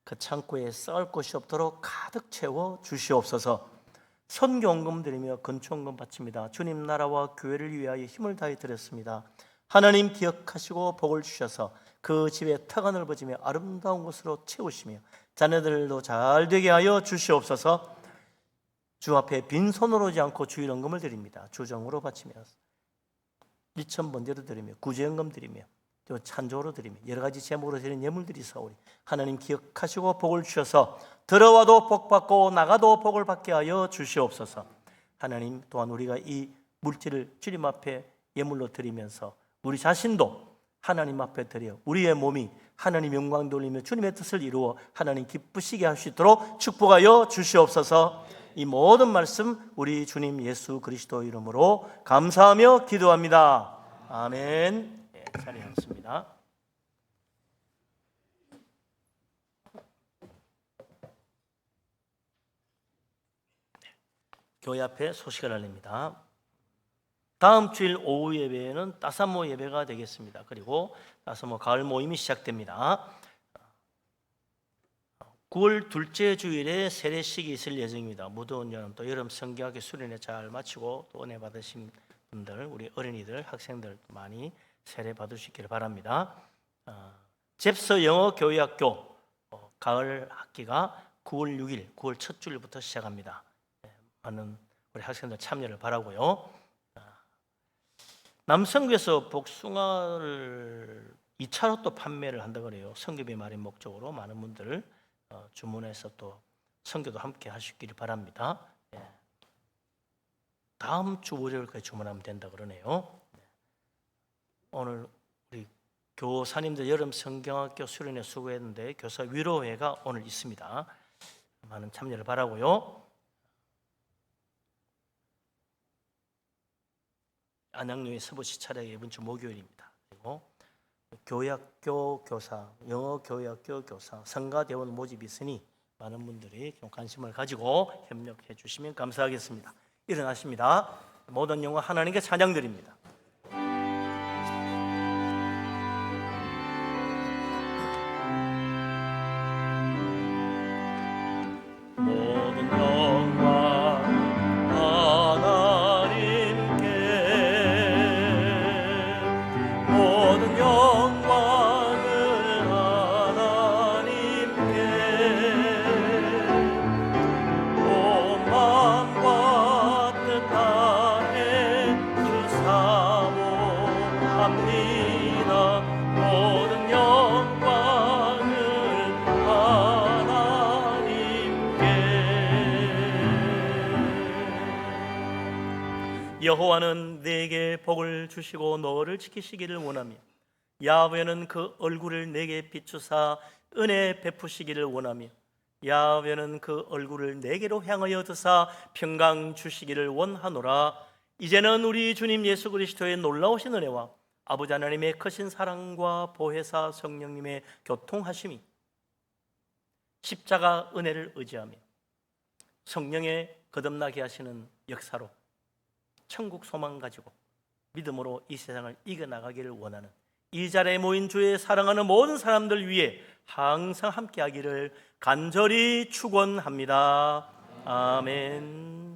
그 창고에 썩을 것이 없도록 가득 채워 주시옵소서. 선교헌금 드리며 건축헌금 바칩니다. 주님 나라와 교회를 위하여 힘을 다해 드렸습니다. 하나님 기억하시고 복을 주셔서 그 집에 터가 넓어지며 아름다운 곳으로 채우시며 자녀들도 잘 되게 하여 주시옵소서. 주 앞에 빈손으로 오지 않고 주일헌금을 드립니다. 주정으로 바치며 2,000번제로 드리며 구제헌금 드리며 또 찬조로 드리며 여러 가지 제목으로 드리는 예물들이 있사오니 하나님 기억하시고 복을 주셔서 들어와도 복 받고 나가도 복을 받게 하여 주시옵소서. 하나님 또한 우리가 이 물질을 주님 앞에 예물로 드리면서 우리 자신도 하나님 앞에 드려 우리의 몸이 하나님 영광 돌리며 주님의 뜻을 이루어 하나님 기쁘시게 할 수 있도록 축복하여 주시옵소서. 이 모든 말씀 우리 주님 예수 그리스도 이름으로 감사하며 기도합니다. 아멘. 네, 자리에 앉습니다. 교회 앞에 소식을 알립니다. 다음 주일 오후 예배는 따사모 예배가 되겠습니다. 그리고 따사모 가을 모임이 시작됩니다. 9월 둘째 주일에 세례식이 있을 예정입니다. 무더운 여름 또 여름 성경학교 수련회 잘 마치고 또 은혜 받으신 분들, 우리 어린이들, 학생들 많이 세례 받으시기를 바랍니다. 잽서 영어 교회학교 가을 학기가 9월 6일, 9월 첫 주일부터 시작합니다. 많은 우리 학생들 참여를 바라고요. 남성교에서 복숭아를 2차로 또 판매를 한다 그래요. 선교비 마련 목적으로 많은 분들 주문해서 또 선교도 함께 하시기를 바랍니다. 다음 주 월요일까지 주문하면 된다 그러네요. 오늘 우리 교사님들 여름 성경학교 수련회 수고했는데 교사 위로회가 오늘 있습니다. 많은 참여를 바라고요. 안양교회 서부시 차례가 이번 주 목요일입니다. 그리고 교회학교 교사, 영어 교회학교 교사, 성가대원 모집이 있으니 많은 분들이 좀 관심을 가지고 협력해 주시면 감사하겠습니다. 일어나십니다. 모든 영광 하나님께 찬양드립니다. 모든 영광 하나님께, 모든 영광을 하나님께, 온 마음과 뜻 다해 주 사모합니다. 모든 영광을 여호와는 내게 복을 주시고 너를 지키시기를 원하며 야훼는 그 얼굴을 내게 비추사 은혜 베푸시기를 원하며 야훼는 그 얼굴을 내게로 향하여 드사 평강 주시기를 원하노라. 이제는 우리 주님 예수 그리스도의 놀라우신 은혜와 아버지 하나님의 크신 사랑과 보혜사 성령님의 교통하심이, 십자가 은혜를 의지하며 성령의 거듭나게 하시는 역사로 천국 소망 가지고 믿음으로 이 세상을 이겨나가기를 원하는 이 자리에 모인 주의 사랑하는 모든 사람들 위해 항상 함께하기를 간절히 축원합니다. 아멘.